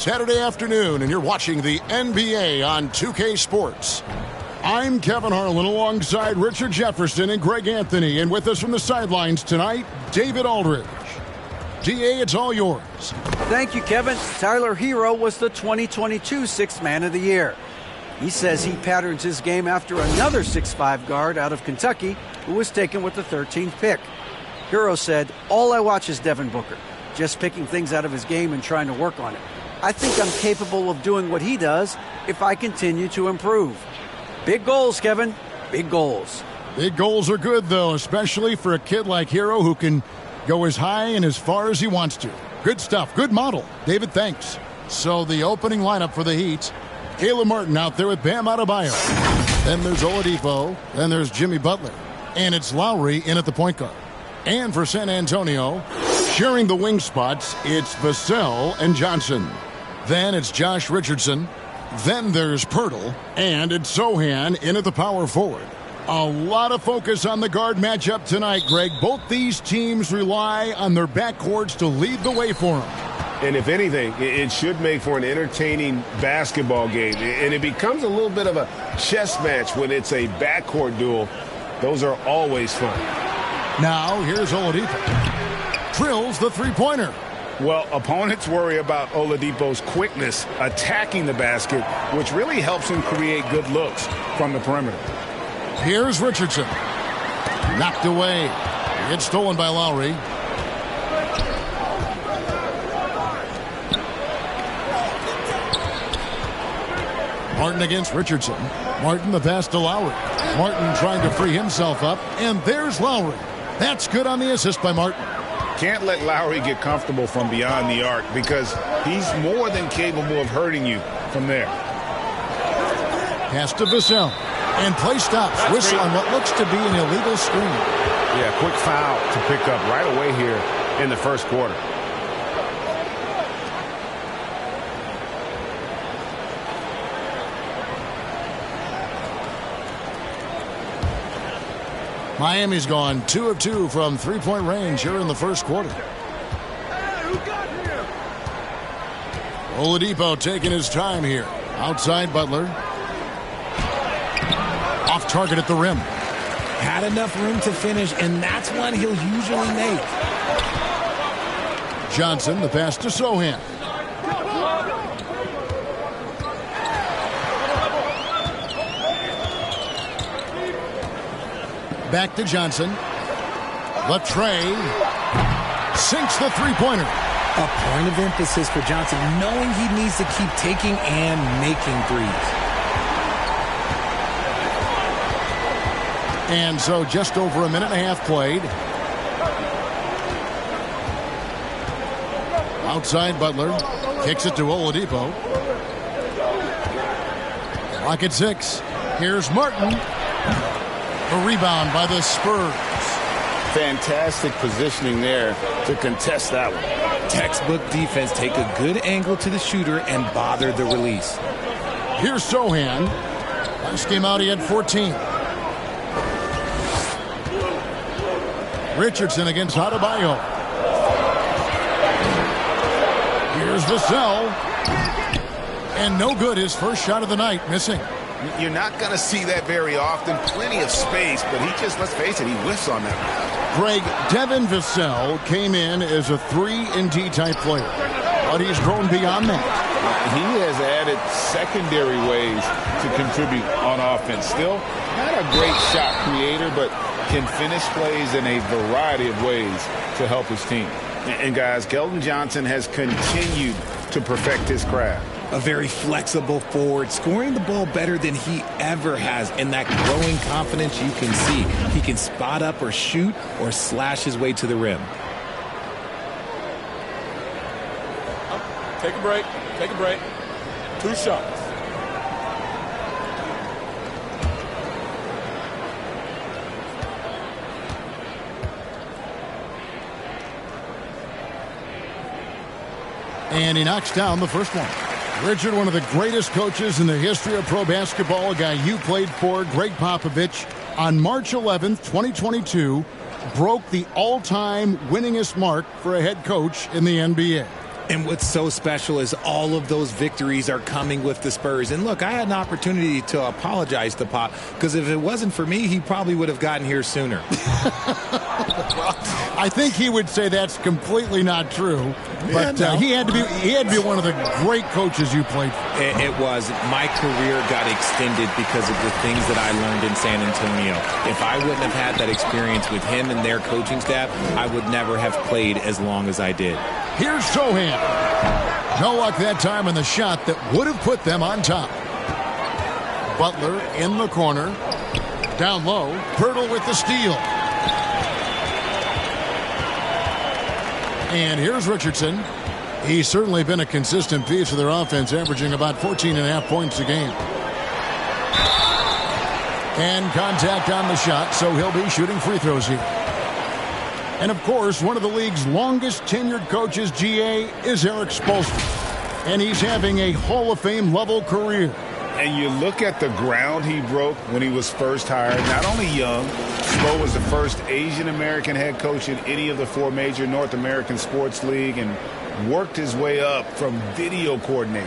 Saturday afternoon, and you're watching the NBA on 2K Sports. I'm Kevin Harlan alongside Richard Jefferson and Greg Anthony, and with us from the sidelines tonight, David Aldridge. DA, it's all yours. Thank you, Kevin. Tyler Hero was the 2022 Sixth Man of the Year. He says he patterns his game after another 6'5" guard out of Kentucky who was taken with the 13th pick. Hero said, "All I watch is Devin Booker, just picking things out of his game and trying to work on it. I think I'm capable of doing what he does if I continue to improve." Big goals, Kevin. Big goals. Big goals are good, though, especially for a kid like Hero who can go as high and as far as he wants to. Good stuff. Good model. David, thanks. So the opening lineup for the Heat, Caleb Martin out there with Bam Adebayo. Then there's Oladipo. Then there's Jimmy Butler. And it's Lowry in at the point guard. And for San Antonio, sharing the wing spots, it's Vassell and Johnson. Then it's Josh Richardson. Then there's Pirtle. And it's Sohan in at the power forward. A lot of focus on the guard matchup tonight, Greg. Both these teams rely on their backcourts to lead the way for them. And if anything, it should make for an entertaining basketball game. And it becomes a little bit of a chess match when it's a backcourt duel. Those are always fun. Now, here's Oladipo. Drills the three-pointer. Well, opponents worry about Oladipo's quickness attacking the basket, which really helps him create good looks from the perimeter. Here's Richardson. Knocked away. It's stolen by Lowry. Martin against Richardson. Martin the pass to Lowry. Martin trying to free himself up. And there's Lowry. That's good on the assist by Martin. Can't let Lowry get comfortable from beyond the arc because he's more than capable of hurting you from there. Pass to Vassell. And play stops. Whistle on what looks to be an illegal screen. Yeah, quick foul to pick up right away here in the first quarter. Miami's gone 2 of 2 from three-point range here in the first quarter. Oladipo taking his time here. Outside Butler. Off target at the rim. Had enough room to finish, and that's one he'll usually make. Johnson, the pass to Sohan. Back to Johnson. Latrey sinks the three-pointer. A point of emphasis for Johnson, knowing he needs to keep taking and making threes. And so just over a minute and a half played. Outside Butler. Kicks it to Oladipo. Clock at 6. Here's Martin. A rebound by the Spurs. Fantastic positioning there to contest that one. Textbook defense. Take a good angle to the shooter and bother the release. Here's Sohan. Last game out he had 14. Richardson against Adebayo. Here's Vassell. And no good, his first shot of the night, missing. You're not going to see that very often. Plenty of space, but he just, let's face it, he whiffs on that. Greg, Devin Vassell came in as a 3-and-D type player, but he's grown beyond that. He has added secondary ways to contribute on offense. Still not a great shot creator, but can finish plays in a variety of ways to help his team. And guys, Keldon Johnson has continued to perfect his craft. A very flexible forward, scoring the ball better than he ever has. And that growing confidence you can see. He can spot up or shoot or slash his way to the rim. Take a break. Take a break. 2 shots. And he knocks down the first one. Richard, one of the greatest coaches in the history of pro basketball, a guy you played for, Greg Popovich, on March 11th, 2022, broke the all-time winningest mark for a head coach in the NBA. And what's so special is all of those victories are coming with the Spurs. And look, I had an opportunity to apologize to Pop, because if it wasn't for me, he probably would have gotten here sooner. I think he would say that's completely not true. But he had to be one of the great coaches you played for. It was. My career got extended because of the things that I learned in San Antonio. If I wouldn't have had that experience with him and their coaching staff, I would never have played as long as I did. Here's Sohan. No luck that time in the shot that would have put them on top. Butler in the corner. Down low. Pirtle with the steal. And here's Richardson. He's certainly been a consistent piece of their offense, averaging about 14.5 points a game. And contact on the shot, so he'll be shooting free throws here. And, of course, one of the league's longest-tenured coaches, GA, is Eric Spoelstra. And he's having a Hall of Fame-level career. And you look at the ground he broke when he was first hired. Not only young, Spo was the first Asian-American head coach in any of the 4 major North American sports league and worked his way up from video coordinator.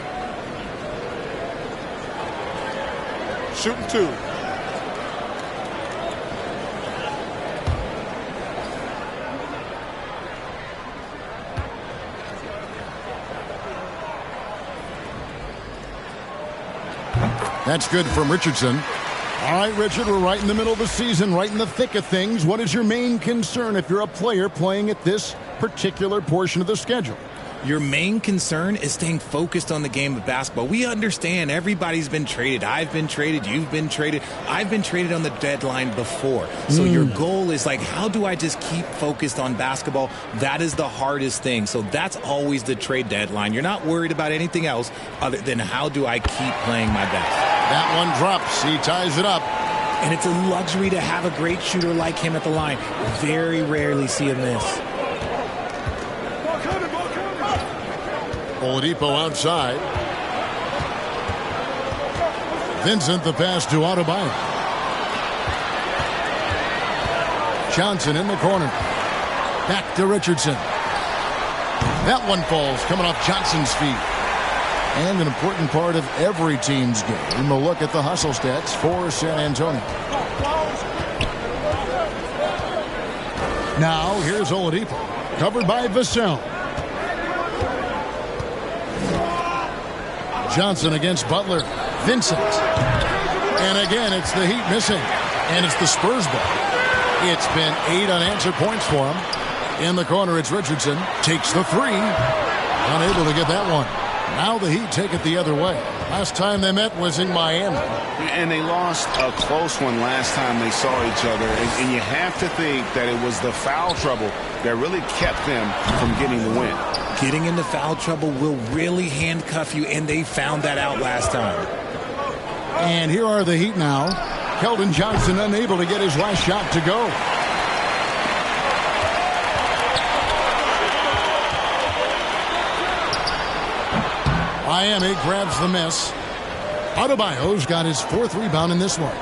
Shooting 2. That's good from Richardson. All right, Richard, we're right in the middle of the season, right in the thick of things. What is your main concern if you're a player playing at this particular portion of the schedule? Your main concern is staying focused on the game of basketball. We understand everybody's been traded. I've been traded. You've been traded. I've been traded on the deadline before. So your goal is like, how do I just keep focused on basketball? That is the hardest thing. So that's always the trade deadline. You're not worried about anything else other than how do I keep playing my best. That one drops. He ties it up. And it's a luxury to have a great shooter like him at the line. Very rarely see a miss. Oladipo outside. Vincent the pass to Adebayo. Johnson in the corner. Back to Richardson. That one falls coming off Johnson's feet. And an important part of every team's game. We'll look at the hustle stats for San Antonio. Now here's Oladipo. Covered by Vassell. Johnson against Butler. Vincent. And again, it's the Heat missing. And it's the Spurs ball. It's been 8 unanswered points for him. In the corner, it's Richardson. Takes the 3. Unable to get that one. Now the Heat take it the other way. Last time they met was in Miami. And they lost a close one last time they saw each other. And you have to think that it was the foul trouble that really kept them from getting the win. Getting into foul trouble will really handcuff you, and they found that out last time. And here are the Heat now. Keldon Johnson unable to get his last shot to go. Miami grabs the miss. Adebayo's got his 4th rebound in this one.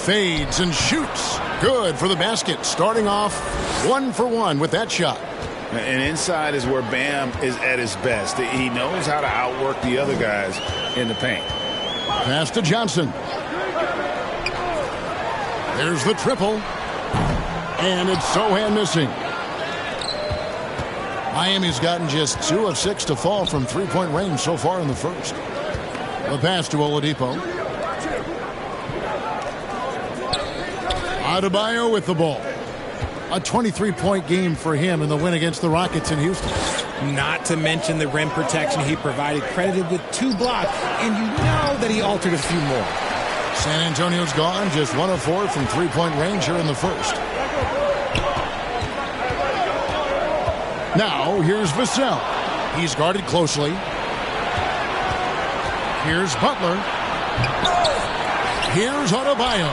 Fades and shoots. Good for the basket. Starting off 1 for 1 with that shot. And inside is where Bam is at his best. He knows how to outwork the other guys in the paint. Pass to Johnson. There's the triple. And it's Sohan missing. Miami's gotten just 2 of 6 to fall from 3-point range so far in the first. The pass to Oladipo. Adebayo with the ball. A 23-point game for him in the win against the Rockets in Houston. Not to mention the rim protection he provided, credited with 2 blocks, and you know that he altered a few more. San Antonio's gone just 1 of 4 from 3-point range here in the first. Now, here's Vassell. He's guarded closely. Here's Butler. Here's Adebayo.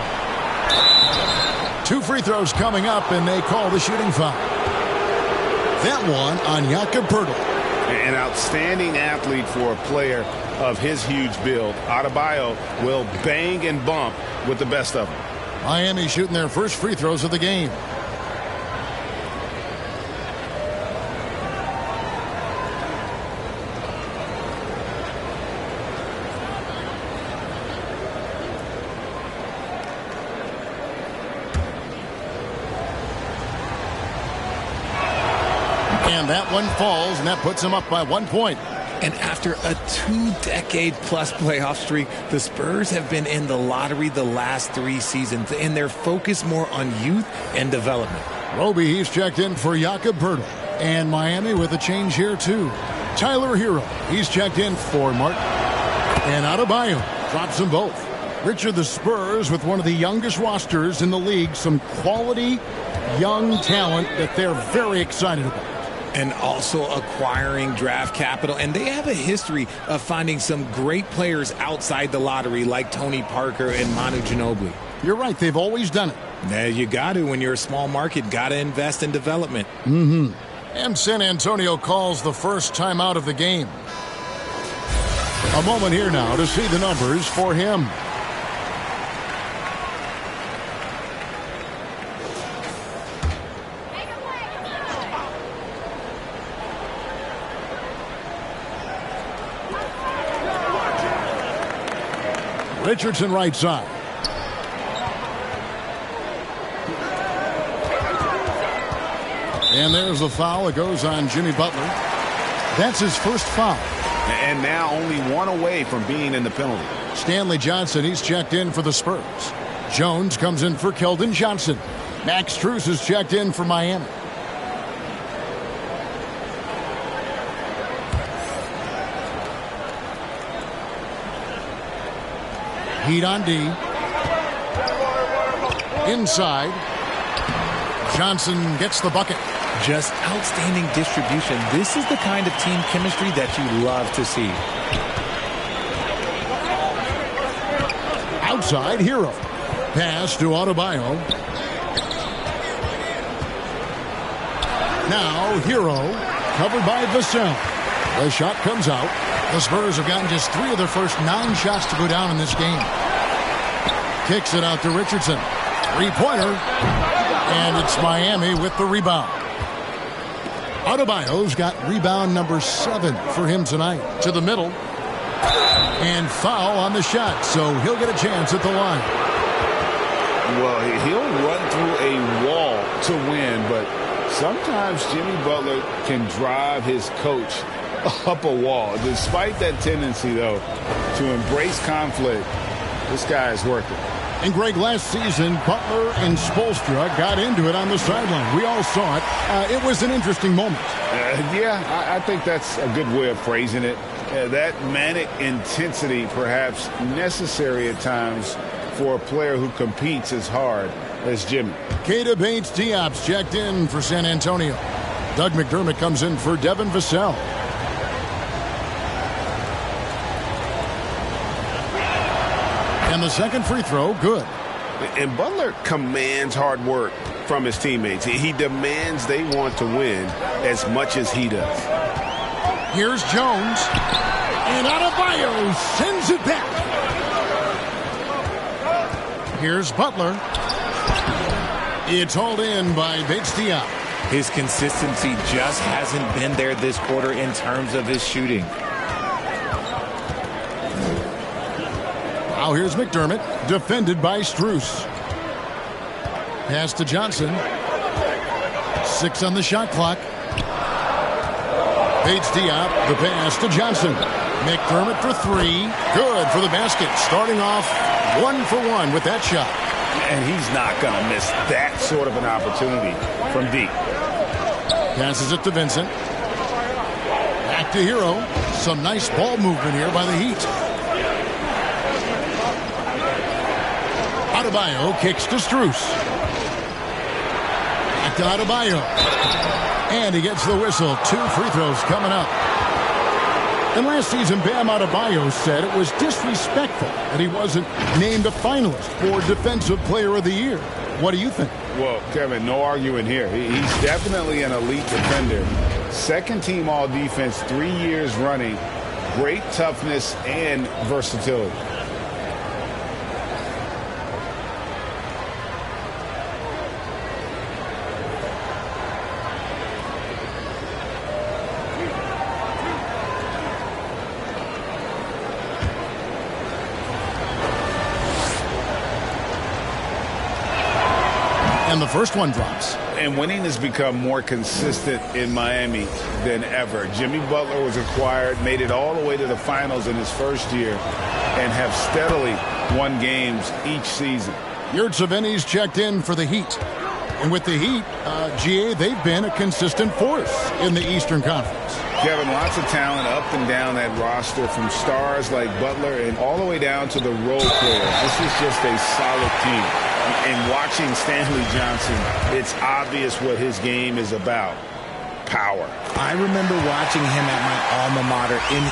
2 free throws coming up, and they call the shooting foul. That one on Jakob Poeltl. An outstanding athlete for a player of his huge build. Adebayo will bang and bump with the best of them. Miami shooting their first free throws of the game. And that one falls, and that puts them up by 1 point. And after a 2-decade-plus playoff streak, the Spurs have been in the lottery the last 3 seasons, and they're focused more on youth and development. Roby, he's checked in for Jakob Poeltl. And Miami with a change here, too. Tyler Hero, he's checked in for Martin. And Adebayo drops them both. Richard, the Spurs with one of the youngest rosters in the league, some quality young talent that they're very excited about. And also acquiring draft capital. And they have a history of finding some great players outside the lottery like Tony Parker and Manu Ginobili. You're right. They've always done it. Yeah, you got to. When you're a small market, got to invest in development. And San Antonio calls the first timeout of the game. A moment here now to see the numbers for him. Richardson right side. And there's the foul. It goes on Jimmy Butler. That's his first foul. And now only one away from being in the penalty. Stanley Johnson, he's checked in for the Spurs. Jones comes in for Keldon Johnson. Max Strus is checked in for Miami. Heat on D. Inside. Johnson gets the bucket. Just outstanding distribution. This is the kind of team chemistry that you love to see. Outside, Hero. Pass to Adebayo. Now, Hero. Covered by Vassell. The shot comes out. The Spurs have gotten just 3 of their first 9 shots to go down in this game. Kicks it out to Richardson. 3-pointer. And it's Miami with the rebound. Adebayo's got rebound number 7 for him tonight. To the middle. And foul on the shot, so he'll get a chance at the line. Well, he'll run through a wall to win, but sometimes Jimmy Butler can drive his coach up a wall. Despite that tendency, though, to embrace conflict, this guy is working. And Greg, last season, Butler and Spoelstra got into it on the sideline. We all saw it. It was an interesting moment. I think that's a good way of phrasing it. That manic intensity, perhaps necessary at times for a player who competes as hard as Jimmy. Keita Bates-Diop's checked in for San Antonio. Doug McDermott comes in for Devin Vassell. And the second free throw, good. And Butler commands hard work from his teammates. He demands they want to win as much as he does. Here's Jones. And Adebayo sends it back. Here's Butler. It's hauled in by Bates-Diop. His consistency just hasn't been there this quarter in terms of his shooting. Now here's McDermott, defended by Strus. Pass to Johnson. 6 on the shot clock. Bates-Diop, the pass to Johnson. McDermott for 3. Good for the basket. Starting off 1 for 1 with that shot. And he's not going to miss that sort of an opportunity from deep. Passes it to Vincent. Back to Hero. Some nice ball movement here by the Heat. Adebayo kicks to Strus. Back to Adebayo. And he gets the whistle. 2 free throws coming up. And last season, Bam Adebayo said it was disrespectful that he wasn't named a finalist for Defensive Player of the Year. What do you think? Well, Kevin, no arguing here. He's definitely an elite defender. Second team all defense 3 years running. Great toughness and versatility. And the first one drops. And winning has become more consistent in Miami than ever. Jimmy Butler was acquired, made it all the way to the finals in his first year, and have steadily won games each season. Yurtseven's checked in for the Heat. And with the Heat, GA, they've been a consistent force in the Eastern Conference. Kevin, lots of talent up and down that roster, from stars like Butler and all the way down to the role players. This is just a solid team. And watching Stanley Johnson, it's obvious what his game is about. Power. I remember watching him at my alma mater. In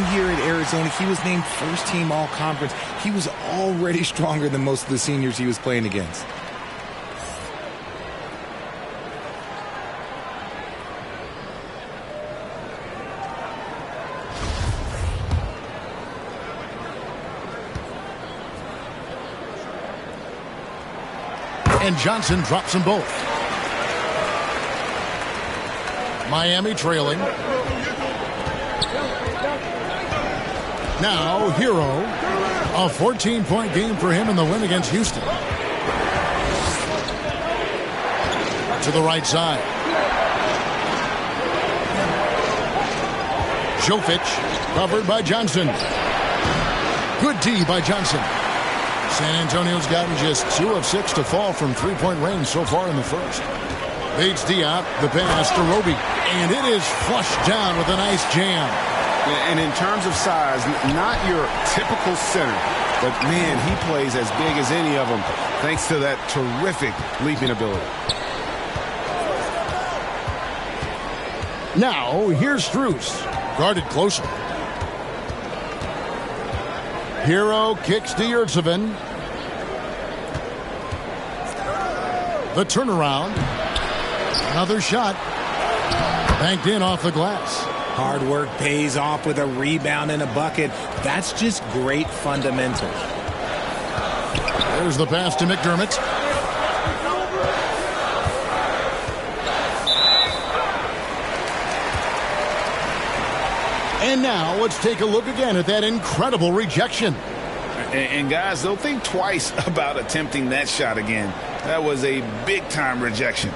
1 year at Arizona, he was named first team all-conference. He was already stronger than most of the seniors he was playing against. And Johnson drops them both. Miami trailing. Now, Hero. A 14-point game for him in the win against Houston. To the right side. Jovic, covered by Johnson. Good D by Johnson. San Antonio's gotten just 2 of 6 to fall from three-point range so far in the first. Bates Diop, the pass to Roby. And it is flushed down with a nice jam. And in terms of size, not your typical center, but man, he plays as big as any of them thanks to that terrific leaping ability. Now, here's Strus, guarded closer. Hero kicks to Yurtseven. The turnaround. Another shot. Banked in off the glass. Hard work pays off with a rebound and a bucket. That's just great fundamentals. There's the pass to McDermott. And now let's take a look again at that incredible rejection. And guys, they'll think twice about attempting that shot again. That was a big-time rejection.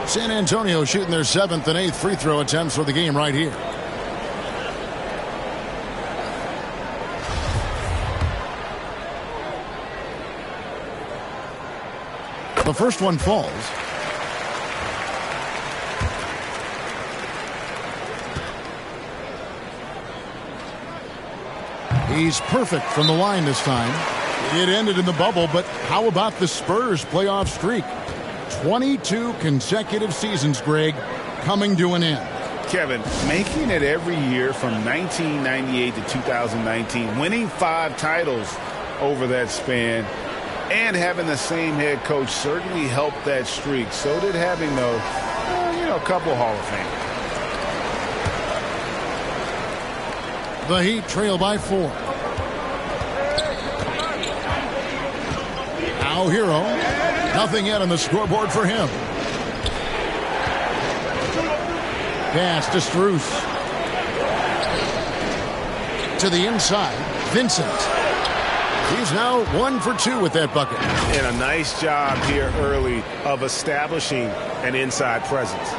San Antonio shooting their 7th and 8th free throw attempts for the game right here. The first one falls. He's perfect from the line this time. It ended in the bubble, but how about the Spurs playoff streak? 22 consecutive seasons, Greg, coming to an end. Kevin, making it every year from 1998 to 2019, winning 5 titles over that span, and having the same head coach certainly helped that streak. So did having, a couple Hall of Fame. The Heat trail by 4. Now Hero. Nothing yet on the scoreboard for him. Pass to Strus. To the inside. Vincent. He's now 1 for 2 with that bucket. And a nice job here early of establishing an inside presence.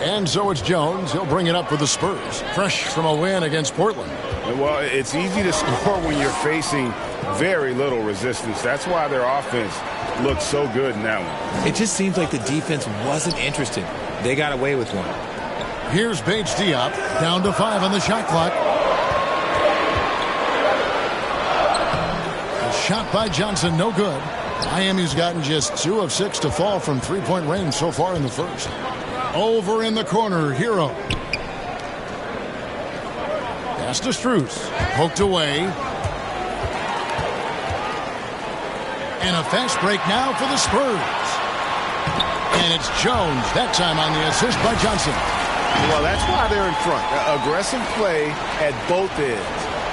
And so it's Jones. He'll bring it up for the Spurs. Fresh from a win against Portland. Well, it's easy to score when you're facing very little resistance. That's why their offense looks so good in that one. It just seems like the defense wasn't interested. They got away with one. Here's Bates Diop. Down to 5 on the shot clock. A shot by Johnson, no good. Miami's gotten just 2 of 6 to fall from three-point range so far in the first. Over in the corner, Hero. Pass to Strus. Poked away. And a fast break now for the Spurs. And it's Jones, that time on the assist by Johnson. Well, that's why they're in front. Aggressive play at both ends.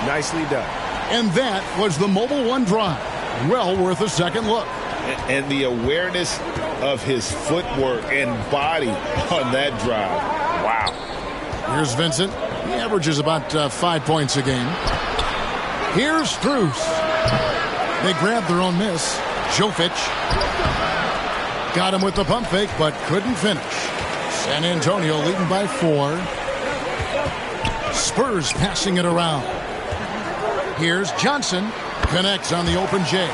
Nicely done. And that was the Mobile One drive. Well worth a second look. And the awareness of his footwork and body on that drive. Wow. Here's Vincent. He averages about 5 points a game. Here's Strus. They grabbed their own miss. Jovic got him with the pump fake, but couldn't finish. San Antonio leading by 4. Spurs passing it around. Here's Johnson. Connects on the open J.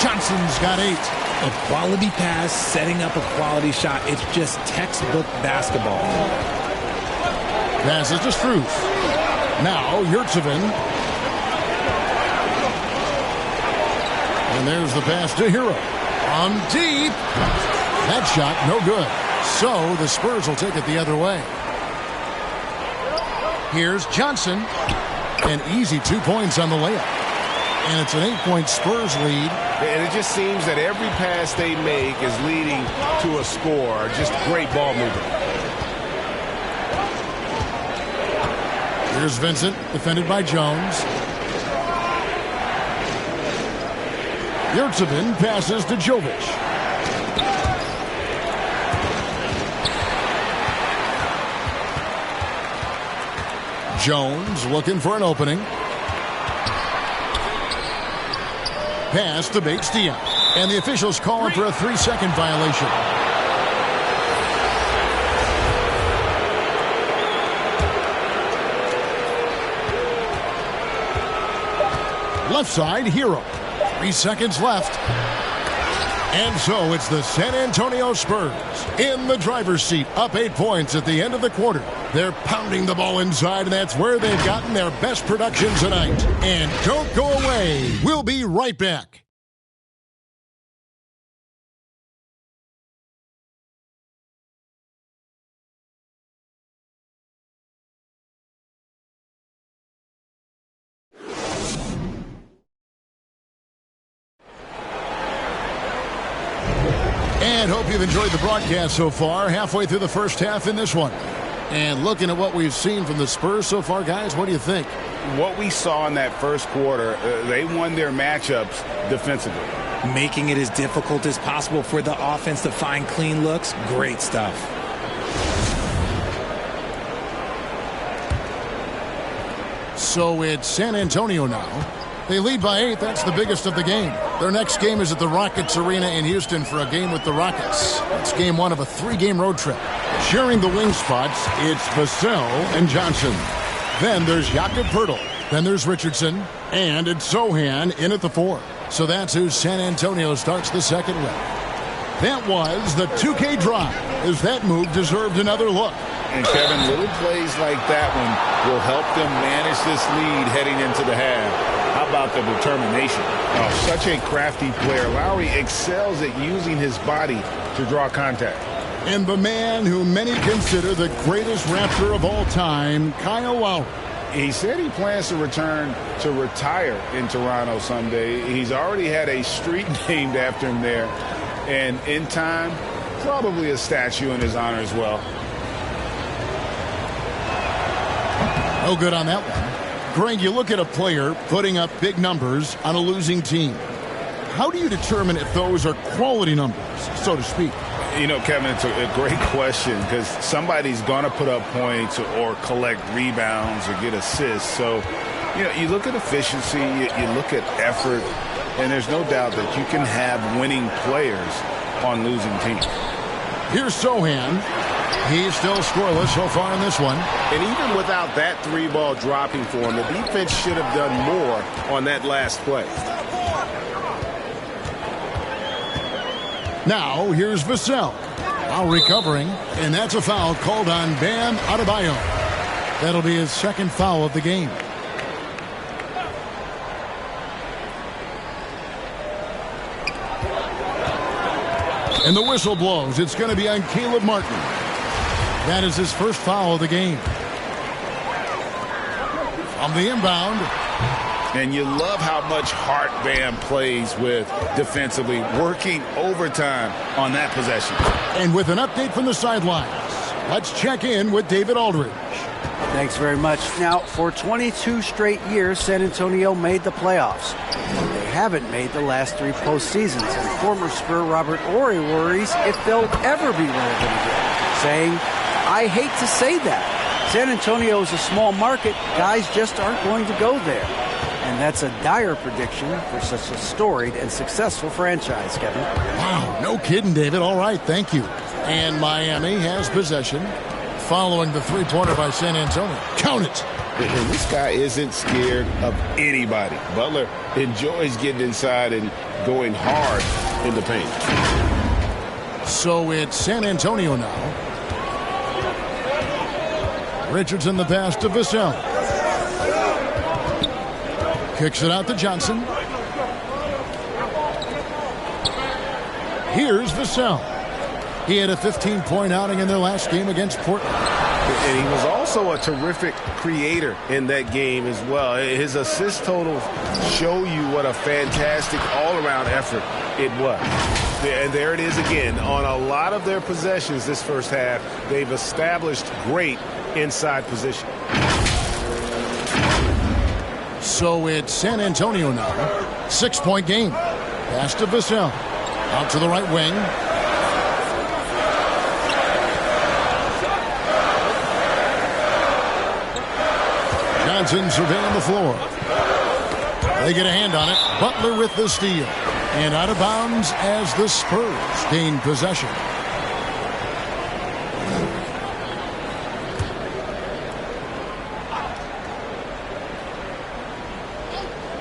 Johnson's got 8. A quality pass, setting up a quality shot. It's just textbook basketball. Passes to Strus. Now Yurtsevin. And there's the pass to Hero. On deep. That shot no good. So the Spurs will take it the other way. Here's Johnson. An easy 2 points on the layup. And it's an 8-point Spurs lead. And it just seems that every pass they make is leading to a score. Just great ball movement. Here's Vincent, defended by Jones. Yurtsevin passes to Jovic. Jones looking for an opening. Pass to Bates-Diop. And the officials calling for a 3-second violation. Left side, Hero. 3 seconds left. And so it's the San Antonio Spurs in the driver's seat, up 8 points at the end of the quarter. They're pounding the ball inside, and that's where they've gotten their best production tonight. And don't go away. We'll be right back. And hope you've enjoyed the broadcast so far. Halfway through the first half in this one. And looking at what we've seen from the Spurs so far, guys, what do you think? What we saw in that first quarter, they won their matchups defensively. Making it as difficult as possible for the offense to find clean looks. Great stuff. So it's San Antonio now. They lead by 8. That's the biggest of the game. Their next game is at the Rockets Arena in Houston for a game with the Rockets. It's game 1 of a 3-game road trip. Sharing the wing spots, it's Vassell and Johnson. Then there's Jakob Poeltl. Then there's Richardson. And it's Sohan in at the 4. So that's who San Antonio starts the second with. That was the 2K drive, as that move deserved another look. And Kevin, little plays like that one will help them manage this lead heading into the half. How about the determination? Such a crafty player. Lowry excels at using his body to draw contact. And the man who many consider the greatest Raptor of all time, Kyle Lowry. He said he plans to return to retire in Toronto someday. He's already had a street named after him there. And in time, probably a statue in his honor as well. No good on that one. Greg, you look at a player putting up big numbers on a losing team. How do you determine if those are quality numbers, so to speak? You know, Kevin, it's a great question because somebody's going to put up points or collect rebounds or get assists. So, you know, you look at efficiency, you look at effort, and there's no doubt that you can have winning players on losing teams. Here's Sohan. He's still scoreless so far in this one. And even without that 3-ball dropping for him, the defense should have done more on that last play. Now, here's Vassell. While recovering, and that's a foul called on Bam Adebayo. That'll be his second foul of the game. And the whistle blows. It's going to be on Caleb Martin. That is his first foul of the game. From the inbound. And you love how much heart Bam plays with defensively, working overtime on that possession. And with an update from the sidelines, let's check in with David Aldridge. Thanks very much. Now, for 22 straight years, San Antonio made the playoffs. They haven't made the last 3 postseasons, and former Spur Robert Horry worries if they'll ever be relevant again, saying, "I hate to say that, San Antonio is a small market. Guys just aren't going to go there. And that's a dire prediction for such a storied and successful franchise, Kevin. Wow, no kidding, David. All right, thank you. And Miami has possession following the three-pointer by San Antonio. Count it. And this guy isn't scared of anybody. Butler enjoys getting inside and going hard in the paint. So it's San Antonio now. Richardson the pass to Vassell. Kicks it out to Johnson. Here's Vassell. He had a 15-point outing in their last game against Portland. And he was also a terrific creator in that game as well. His assist totals show you what a fantastic all-around effort it was. And there it is again. On a lot of their possessions this first half, they've established great inside position. So it's San Antonio now. 6-point game. Pass to Vassell. Out to the right wing. Johnson surveying the floor. They get a hand on it. Butler with the steal. And out of bounds as the Spurs gain possession.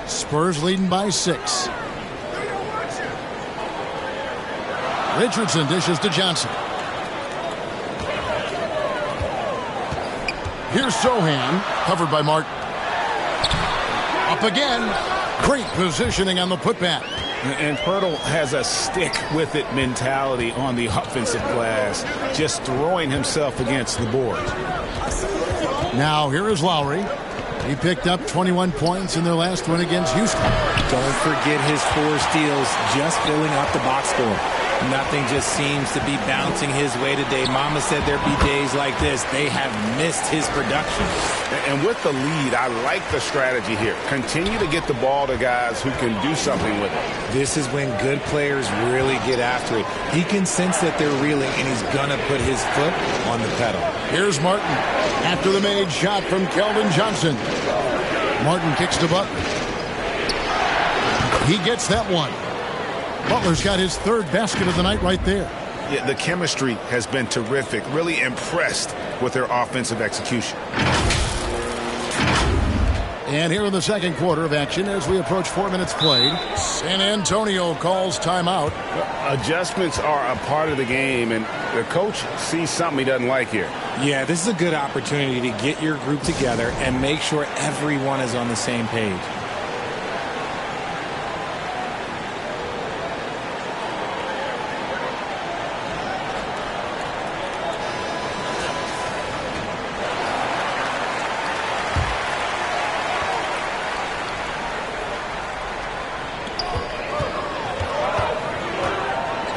Spurs leading by 6. Richardson dishes to Johnson. Here's Sohan, covered by Martin. Up again. Great positioning on the putback. And Pirtle has a stick-with-it mentality on the offensive glass, just throwing himself against the boards. Now here is Lowry. He picked up 21 points in their last win against Houston. Don't forget his 4 steals, just filling up the box score. Nothing just seems to be bouncing his way today. Mama said there'd be days like this. They have missed his production. And with the lead, I like the strategy here. Continue to get the ball to guys who can do something with it. This is when good players really get after it. He can sense that they're reeling, and he's going to put his foot on the pedal. Here's Martin after the made shot from Keldon Johnson. Martin kicks to Butler. He gets that one. Butler's got his 3rd basket of the night right there. Yeah, the chemistry has been terrific. Really impressed with their offensive execution. And here in the second quarter of action as we approach 4 minutes played, San Antonio calls timeout. Adjustments are a part of the game, and the coach sees something he doesn't like here. Yeah, this is a good opportunity to get your group together and make sure everyone is on the same page.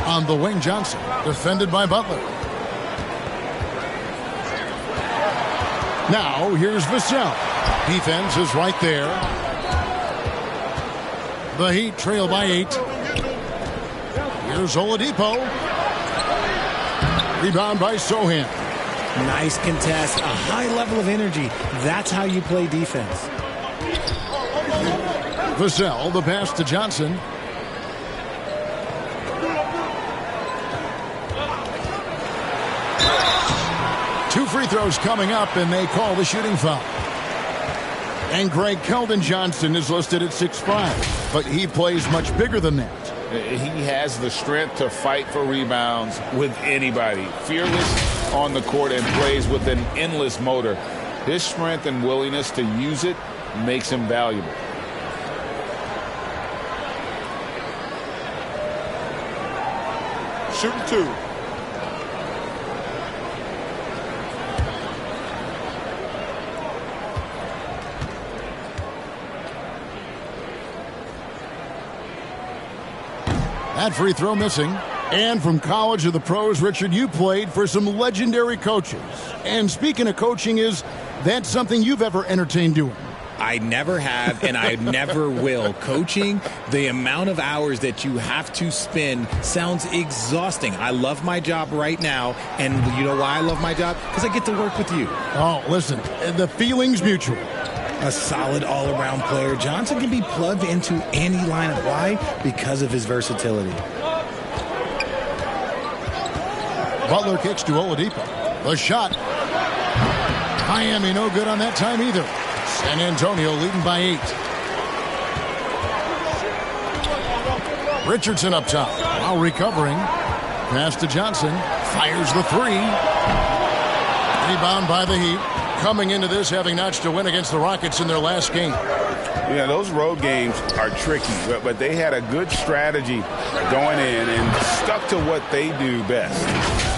On the wing, Johnson, defended by Butler. Now, here's Vassell. Defense is right there. The Heat trail by 8. Here's Oladipo. Rebound by Sohan. Nice contest, a high level of energy. That's how you play defense. Vassell, the pass to Johnson. Two free throws coming up, and they call the shooting foul. And Greg Keldon Johnson is listed at 6'5", but he plays much bigger than that. He has the strength to fight for rebounds with anybody. Fearless on the court and plays with an endless motor. His strength and willingness to use it makes him valuable. Shooting 2. That free throw missing. And from college to the pros, Richard, you played for some legendary coaches. And speaking of coaching, is that something you've ever entertained doing? I never have, and I never will. Coaching, the amount of hours that you have to spend sounds exhausting. I love my job right now, and you know why I love my job? Because I get to work with you. Oh, listen, the feeling's mutual. A solid all-around player. Johnson can be plugged into any lineup. Why? Because of his versatility. Butler kicks to Oladipo. The shot. Miami no good on that time either. San Antonio leading by 8. Richardson up top. While recovering. Pass to Johnson. Fires the three. Rebound by the Heat. Coming into this having notched a win against the Rockets in their last game. Yeah, those road games are tricky, but they had a good strategy going in and stuck to what they do best.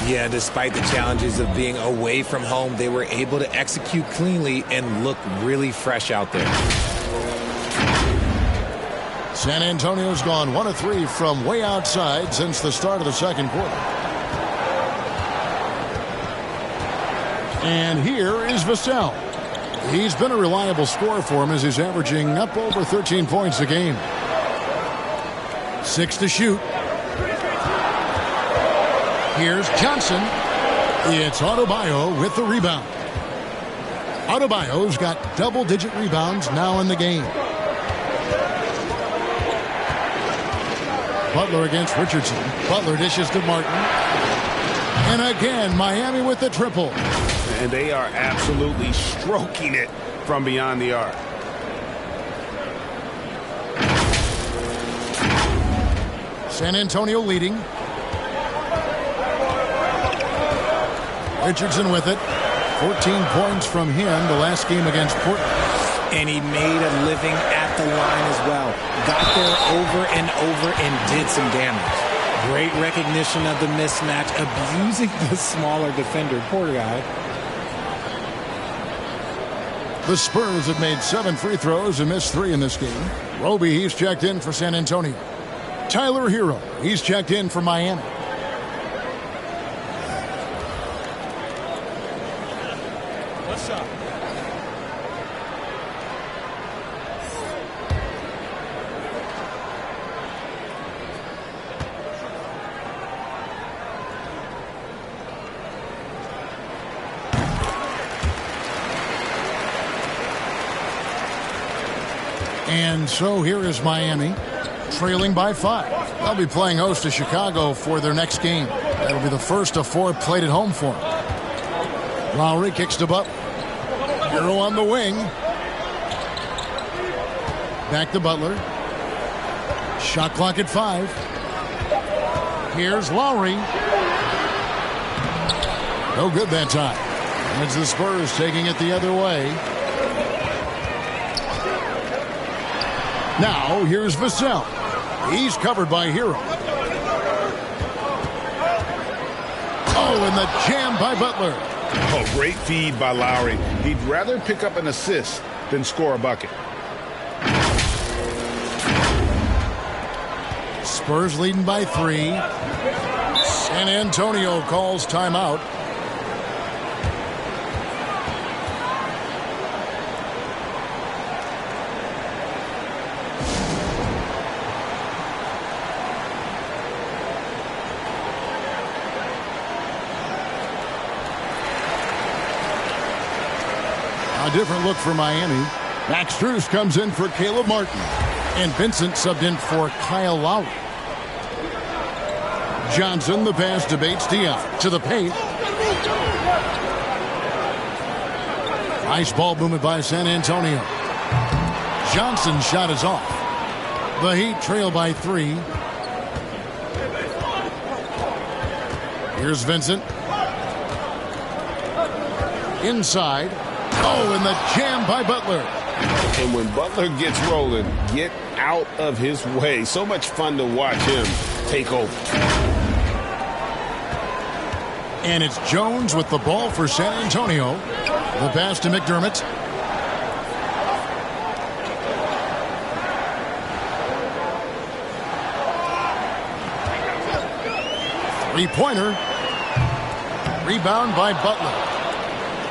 Yeah, despite the challenges of being away from home, they were able to execute cleanly and look really fresh out there. San Antonio's gone 1 of 3 from way outside since the start of the second quarter. And here is Vassell. He's been a reliable scorer for him as he's averaging up over 13 points a game. 6 to shoot. Here's Johnson. It's Adebayo with the rebound. Adebayo's got double-digit rebounds now in the game. Butler against Richardson. Butler dishes to Martin. And again, Miami with the triple. And they are absolutely stroking it from beyond the arc. San Antonio leading. Richardson with it. 14 points from him the last game against Portland. And he made a living at the line as well. Got there over and over and did some damage. Great recognition of the mismatch, abusing the smaller defender. Poor guy. The Spurs have made 7 free throws and missed 3 in this game. Roby, he's checked in for San Antonio. Tyler Hero, he's checked in for Miami. What's up? And so here is Miami, trailing by 5. They'll be playing host to Chicago for their next game. That'll be the first of 4 played at home for them. Lowry kicks to Butler. Hero on the wing. Back to Butler. Shot clock at 5. Here's Lowry. No good that time. It's the Spurs taking it the other way. Now, here's Vassell. He's covered by Hero. Oh, and the jam by Butler. Oh, great feed by Lowry. He'd rather pick up an assist than score a bucket. Spurs leading by 3. San Antonio calls timeout. A different look for Miami. Max Strus comes in for Caleb Martin. And Vincent subbed in for Kyle Lowry. Johnson, the pass to Bates Diop. To the paint. Nice ball movement by San Antonio. Johnson's shot is off. The Heat trail by 3. Here's Vincent. Inside. Oh, and the jam by Butler. And when Butler gets rolling, get out of his way. So much fun to watch him take over. And it's Jones with the ball for San Antonio. The pass to McDermott. Three-pointer. Rebound by Butler.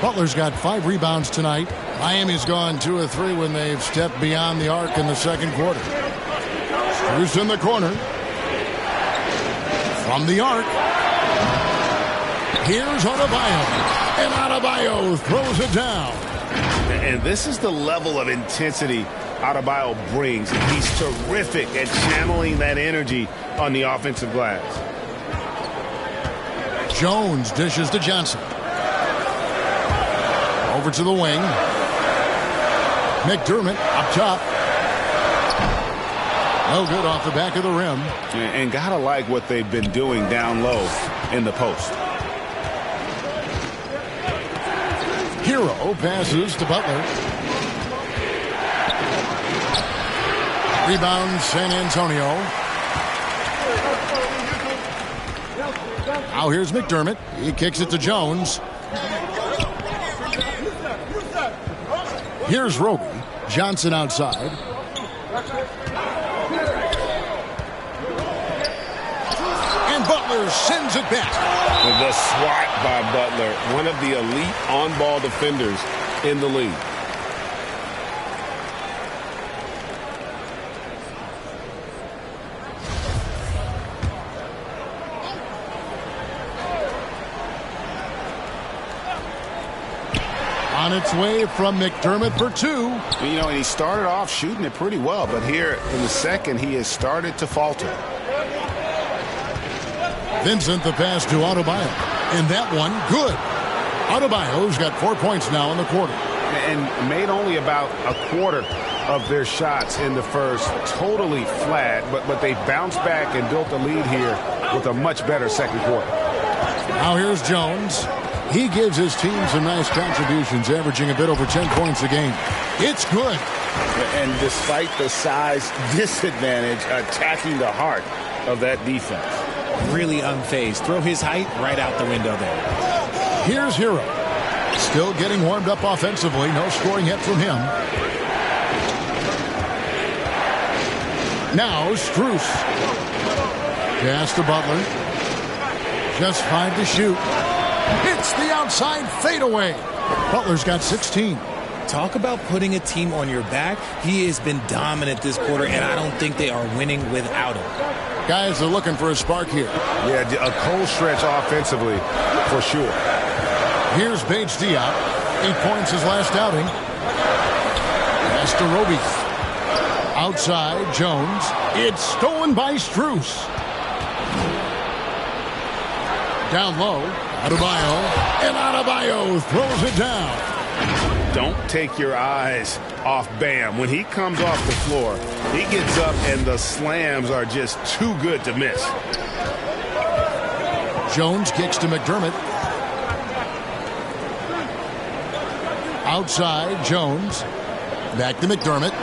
Butler's got 5 rebounds tonight. Miami's gone 2 of 3 when they've stepped beyond the arc in the second quarter. Bruce in the corner. From the arc. Here's Adebayo. And Adebayo throws it down. And this is the level of intensity Adebayo brings. He's terrific at channeling that energy on the offensive glass. Jones dishes to Johnson. Over to the wing. McDermott up top. No good off the back of the rim. And gotta like what they've been doing down low in the post. Hero passes to Butler. Rebound San Antonio. Now here's McDermott. He kicks it to Jones. Here's Roby. Johnson outside. And Butler sends it back. The swat by Butler, one of the elite on-ball defenders in the league. On its way from McDermott for 2. You know, and he started off shooting it pretty well, but here in the second, he has started to falter. Vincent the pass to Adebayo. And that one, good. Adebayo's got 4 points now in the quarter. And made only about a quarter of their shots in the first. Totally flat, but they bounced back and built a lead here with a much better second quarter. Now here's Jones. He gives his team some nice contributions, averaging a bit over 10 points a game. It's good. And despite the size disadvantage, attacking the heart of that defense. Really unfazed. Throw his height right out the window there. Here's Hero. Still getting warmed up offensively. No scoring yet from him. Now Strus. Pass to Butler. Just 5 to shoot. It's the outside fadeaway. Butler's got 16. Talk about putting a team on your back. He has been dominant this quarter, and I don't think they are winning without him. Guys are looking for a spark here. Yeah, a cold stretch offensively for sure. Here's Bates Diop. 8 points his last outing. Pass to Roby. Outside, Jones. It's stolen by Strus. Down low, Adebayo. And Adebayo throws it down. Don't take your eyes off Bam. When he comes off the floor, he gets up and the slams are just too good to miss. Jones kicks to McDermott. Outside, Jones. Back to McDermott.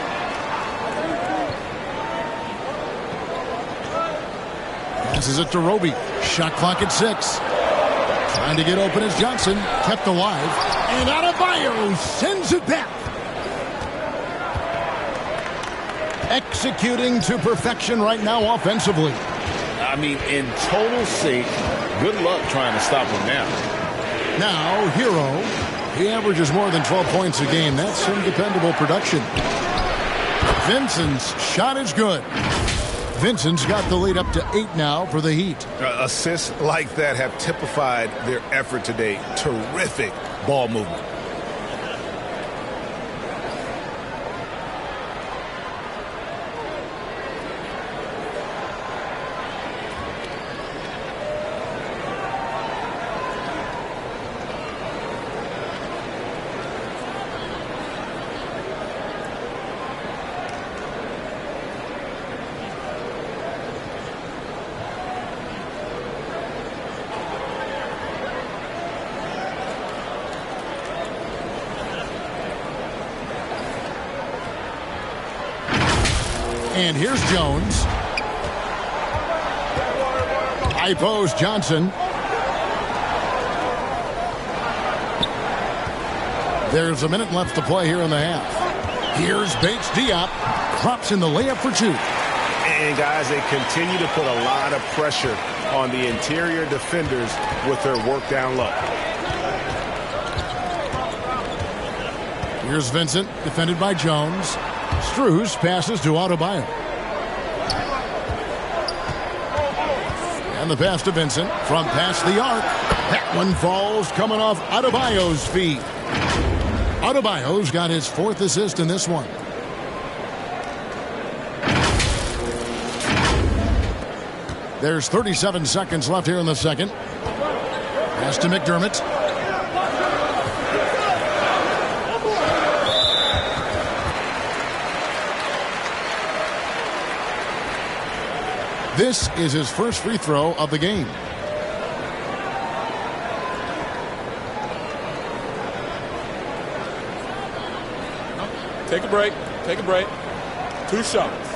Passes it to Roby. Shot clock at 6. Trying to get open is Johnson. Kept alive. And Adebayo sends it back. Executing to perfection right now offensively. I mean, in total sync. Good luck trying to stop him now. Now, Hero. He averages more than 12 points a game. That's some dependable production. Vincent's shot is good. Vincent's got the lead up to 8 now for the Heat. Assists like that have typified their effort today. Terrific ball movement. And here's Jones. High post, Johnson. There's a minute left to play here in the half. Here's Bates Diop. Crops in the layup for 2. And guys, they continue to put a lot of pressure on the interior defenders with their work down low. Here's Vincent, defended by Jones. Strus passes to Adebayo. And the pass to Vincent from past the arc. That one falls coming off Adebayo's feet. Adebayo's got his 4th assist in this one. There's 37 seconds left here in the second. Pass to McDermott. This is his first free throw of the game. Take a break. Take a break. 2 shots.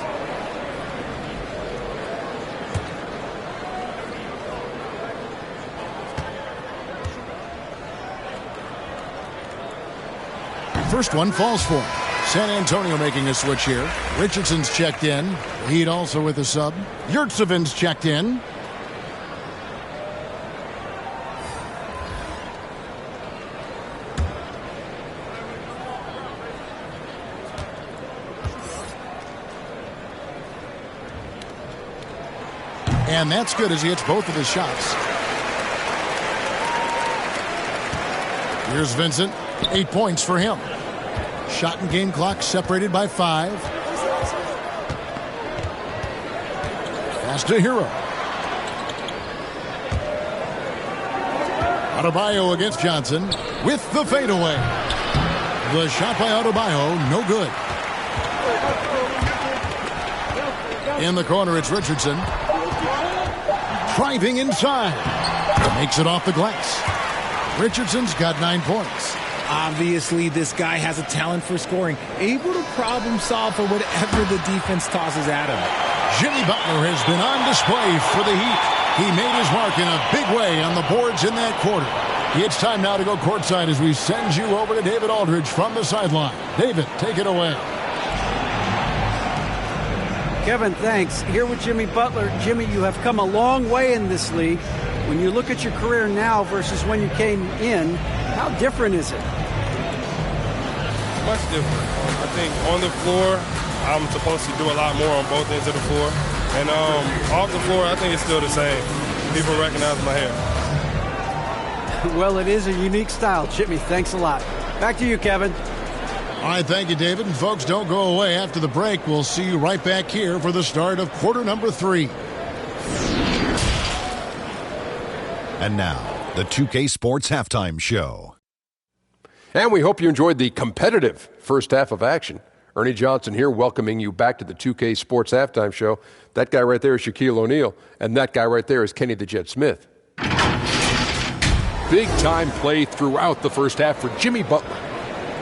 First one falls for him. San Antonio making a switch here. Richardson's checked in. Heat also with a sub. Yurtseven's checked in. And that's good as he hits both of his shots. Here's Vincent. 8 points for him. Shot and game clock separated by 5. Pass to Hero. Adebayo against Johnson with the fadeaway. The shot by Adebayo, no good. In the corner, it's Richardson. Driving inside. Makes it off the glass. Richardson's got 9 points. Obviously, this guy has a talent for scoring, able to problem solve for whatever the defense tosses at him. Jimmy Butler has been on display for the Heat. He made his mark in a big way on the boards in that quarter. It's time now to go courtside as we send you over to David Aldridge from the sideline. David, take it away. Kevin, thanks. Here with Jimmy Butler. Jimmy, you have come a long way in this league. When you look at your career now versus when you came in, how different is it? Much different. I think on the floor, I'm supposed to do a lot more on both ends of the floor. And off the floor, I think it's still the same. People recognize my hair. Well, it is a unique style, Jimmy. Thanks a lot. Back to you, Kevin. All right, thank you, David. And folks, don't go away after the break. We'll see you right back here for the start of quarter number 3. And now, the 2K Sports Halftime Show. And we hope you enjoyed the competitive first half of action. Ernie Johnson here, welcoming you back to the 2K Sports Halftime Show. That guy right there is Shaquille O'Neal, and that guy right there is Kenny the Jet Smith. Big-time play throughout the first half for Jimmy Butler.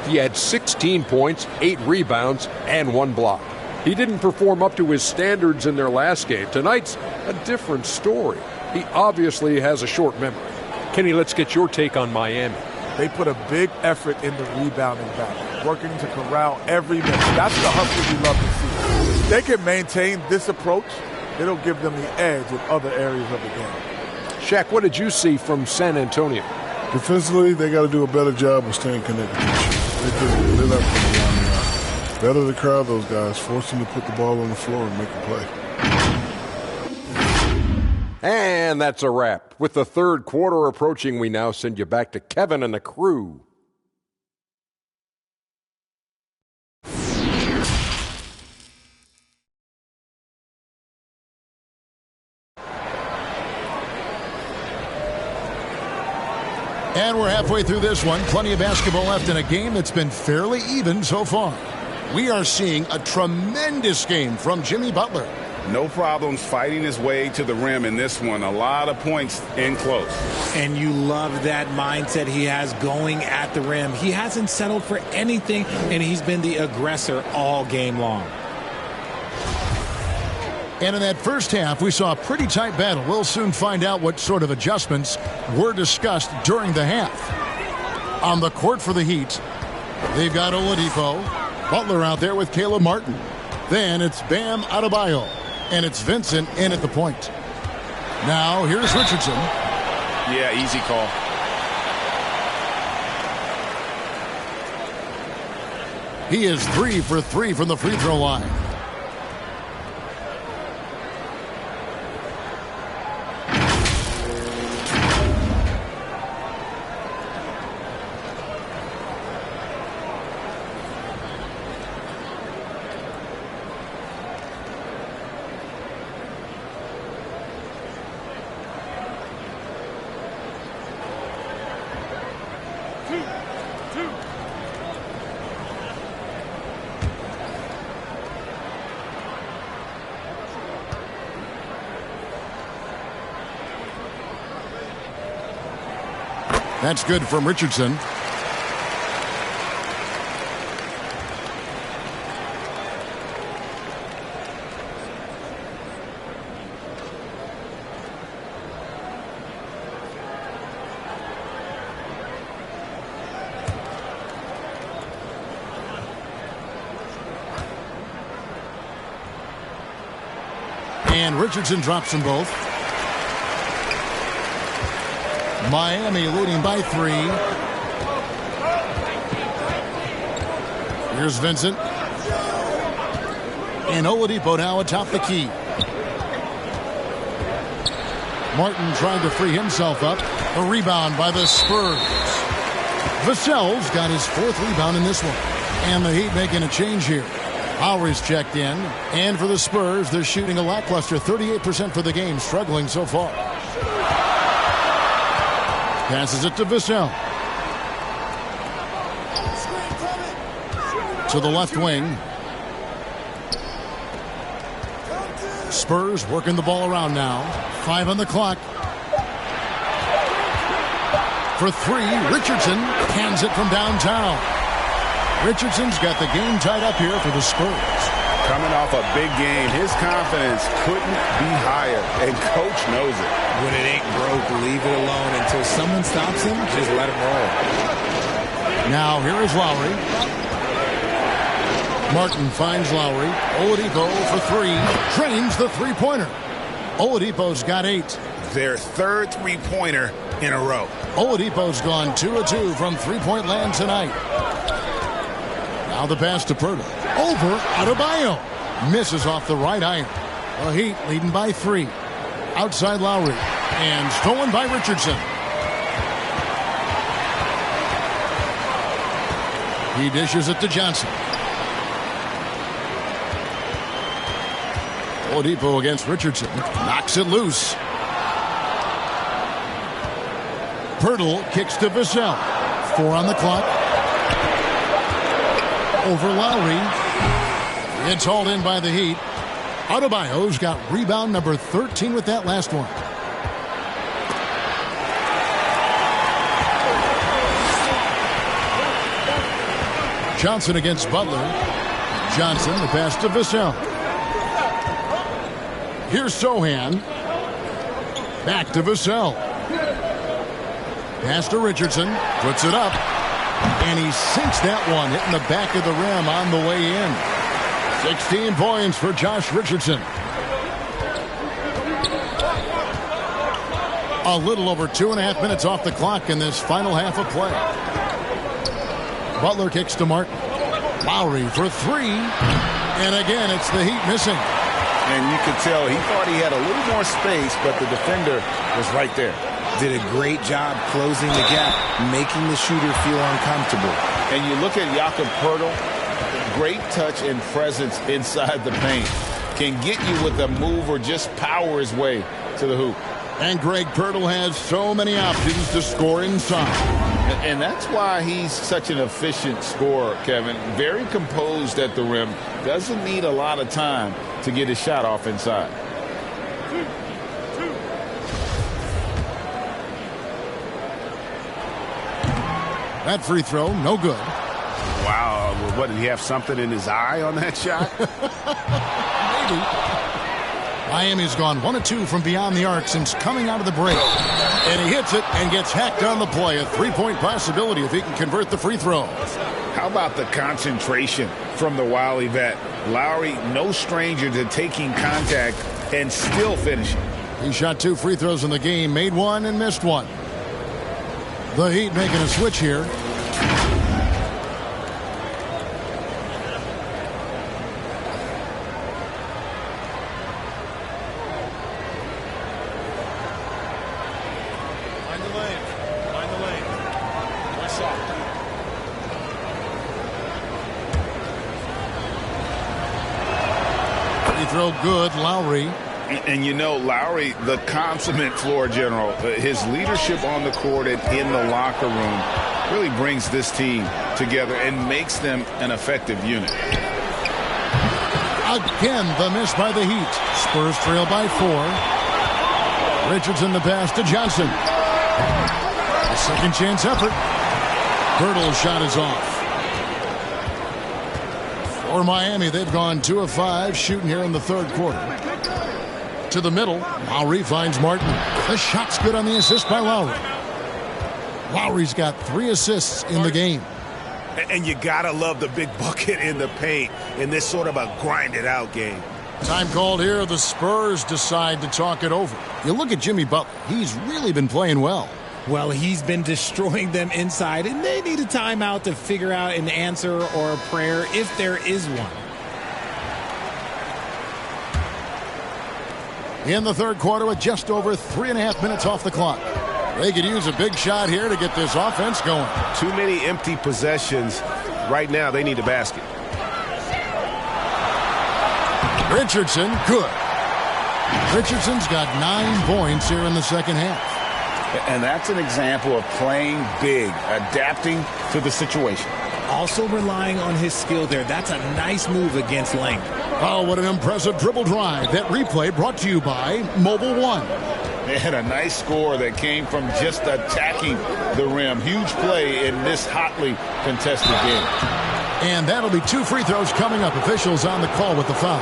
He had 16 points, 8 rebounds, and 1 block. He didn't perform up to his standards in their last game. Tonight's a different story. He obviously has a short memory. Kenny, let's get your take on Miami. They put a big effort in the rebounding battle, working to corral every minute. That's the hustle we love to see. If they can maintain this approach, it'll give them the edge in other areas of the game. Shaq, what did you see from San Antonio? Defensively, they got to do a better job of staying connected. They're not putting it on the line. Better to crowd those guys, force them to put the ball on the floor and make a play. And that's a wrap. With the third quarter approaching, we now send you back to Kevin and the crew. And we're halfway through this one. Plenty of basketball left in a game that's been fairly even so far. We are seeing a tremendous game from Jimmy Butler. No problems fighting his way to the rim in this one. A lot of points in close. And you love that mindset he has going at the rim. He hasn't settled for anything, and he's been the aggressor all game long. And in that first half, we saw a pretty tight battle. We'll soon find out what sort of adjustments were discussed during the half. On the court for the Heat, they've got Oladipo. Butler out there with Caleb Martin. Then it's Bam Adebayo. And it's Vincent in at the point. Now, here's Richardson. Yeah, easy call. He is 3 for 3 from the free throw line. That's good from Richardson. And Richardson drops them both. Miami leading by 3. Here's Vincent. And Oladipo now atop the key. Martin trying to free himself up. A rebound by the Spurs. Vassell's got his 4th rebound in this one. And the Heat making a change here. Lowry's checked in. And for the Spurs, they're shooting a lackluster 38% for the game, struggling so far. Passes it to Vassell. To the left wing. Spurs working the ball around now. 5 on the clock. For 3, Richardson hands it from downtown. Richardson's got the game tied up here for the Spurs. Coming off a big game, his confidence couldn't be higher, and coach knows it. When it ain't broke, leave it alone until someone stops him. Just let him roll. Now here is Lowry. Martin finds Lowry. Oladipo for 3. Drains the three-pointer. Oladipo's got 8. Their 3rd three-pointer in a row. Oladipo's gone 2 of 2 from three-point land tonight. Now the pass to Pirtle. Over Adebayo. Misses off the right iron. The Heat leading by 3. Outside Lowry. And stolen by Richardson. He dishes it to Johnson. Oladipo against Richardson. Knocks it loose. Pirtle kicks to Vassell. 4 on the clock. Over Lowry. It's hauled in by the Heat. Adebayo's got rebound number 13 with that last one. Johnson against Butler. Johnson, the pass to Vassell. Here's Sohan. Back to Vassell. Pass to Richardson. Puts it up. And he sinks that one, hitting the back of the rim on the way in. 16 points for Josh Richardson. A little over 2.5 minutes off the clock in this final half of play. Butler kicks to Martin. Lowry for 3. And again, it's the Heat missing. And you could tell he thought he had a little more space, but the defender was right there. Did a great job closing the gap, making the shooter feel uncomfortable. And you look at Jakob Poeltl, great touch and presence inside the paint. Can get you with a move or just power his way to the hoop. And Greg Poeltl has so many options to score inside. And that's why he's such an efficient scorer, Kevin. Very composed at the rim. Doesn't need a lot of time to get his shot off inside. That free throw, no good. Wow. What, did he have something in his eye on that shot? Maybe. Miami's gone 1 of 2 from beyond the arc since coming out of the break. And he hits it and gets hacked on the play. A 3-point possibility if he can convert the free throw. How about the concentration from the Wiley vet? Lowry, no stranger to taking contact and still finishing. He shot 2 free throws in the game, made 1 and missed 1. The Heat making a switch here. throw good. Lowry. And you know, Lowry, the consummate floor general, his leadership on the court and in the locker room really brings this team together and makes them an effective unit. Again, the miss by the Heat. Spurs trail by 4. Richardson the pass to Johnson. A second chance effort. Hurdle's shot is off. For Miami, they've gone 2 of 5 shooting here in the third quarter. To the middle, Lowry finds Martin. The shot's good on the assist by Lowry. Lowry's got 3 assists in the game. And you gotta love the big bucket in the paint in this sort of a grind-it-out game. Time called here. The Spurs decide to talk it over. You look at Jimmy Butler. He's really been playing well. Well, he's been destroying them inside, and they need a timeout to figure out an answer or a prayer if there is one. In the third quarter with just over 3.5 minutes off the clock. They could use a big shot here to get this offense going. Too many empty possessions. Right now, they need a basket. Richardson, good. Richardson's got 9 points here in the second half. And that's an example of playing big, adapting to the situation. Also relying on his skill there. That's a nice move against length. Oh, what an impressive dribble drive. That replay brought to you by Mobile One. They had a nice score that came from just attacking the rim. Huge play in this hotly contested game. And that'll be 2 free throws coming up. Officials on the call with the foul.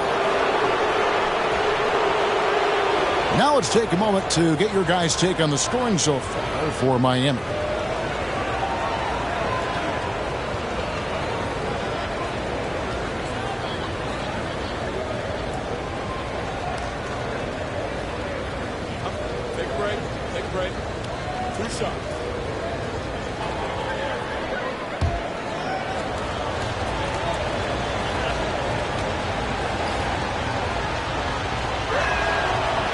Now let's take a moment to get your guys' take on the scoring so far for Miami. Take a break. 2 shots.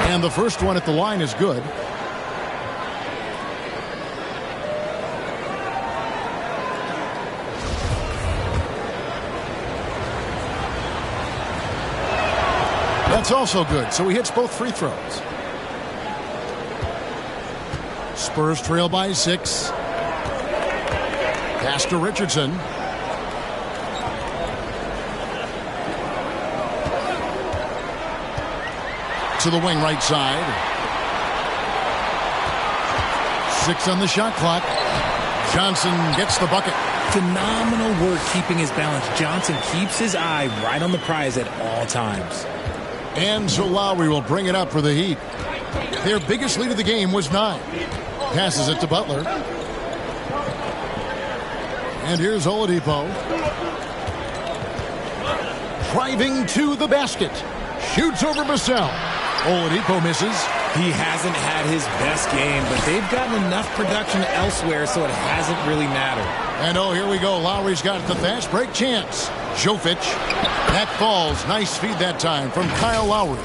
And the first one at the line is good. That's also good, so he hits both free throws. Spurs trail by 6. Pass to Richardson. To the wing right side. 6 on the shot clock. Johnson gets the bucket. Phenomenal work keeping his balance. Johnson keeps his eye right on the prize at all times. And so Lowry will bring it up for the Heat. Their biggest lead of the game was 9. Passes it to Butler. And here's Oladipo. Driving to the basket. Shoots over Vassell. Oladipo misses. He hasn't had his best game, but they've gotten enough production elsewhere, so it hasn't really mattered. And oh, here we go. Lowry's got the fast break chance. Jovic. That falls. Nice feed that time from Kyle Lowry.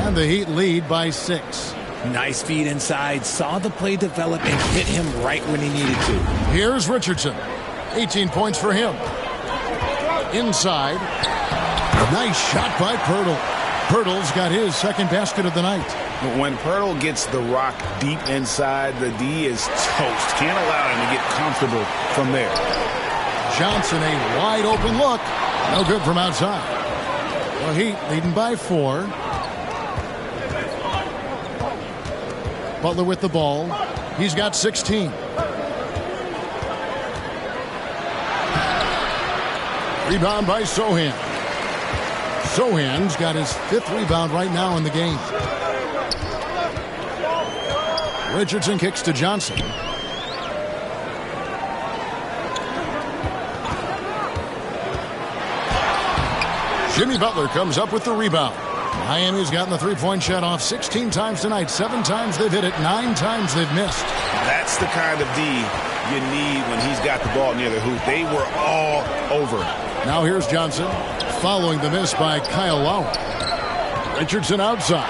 And the Heat lead by 6. Nice feed inside. Saw the play develop and hit him right when he needed to. Here's Richardson. 18 points for him. Inside. Nice shot by Pirtle. Pirtle's got his second basket of the night. When Pirtle gets the rock deep inside, the D is toast. Can't allow him to get comfortable from there. Johnson, a wide open look. No good from outside. The Heat leading by 4. Butler with the ball. He's got 16. Rebound by Sohan. Sohan's got his 5th rebound right now in the game. Richardson kicks to Johnson. Jimmy Butler comes up with the rebound. Miami's gotten the three-point shot off 16 times tonight. 7 times they've hit it. 9 times they've missed. That's the kind of D you need when he's got the ball near the hoop. They were all over. Now here's Johnson following the miss by Kyle Lowry. Richardson outside.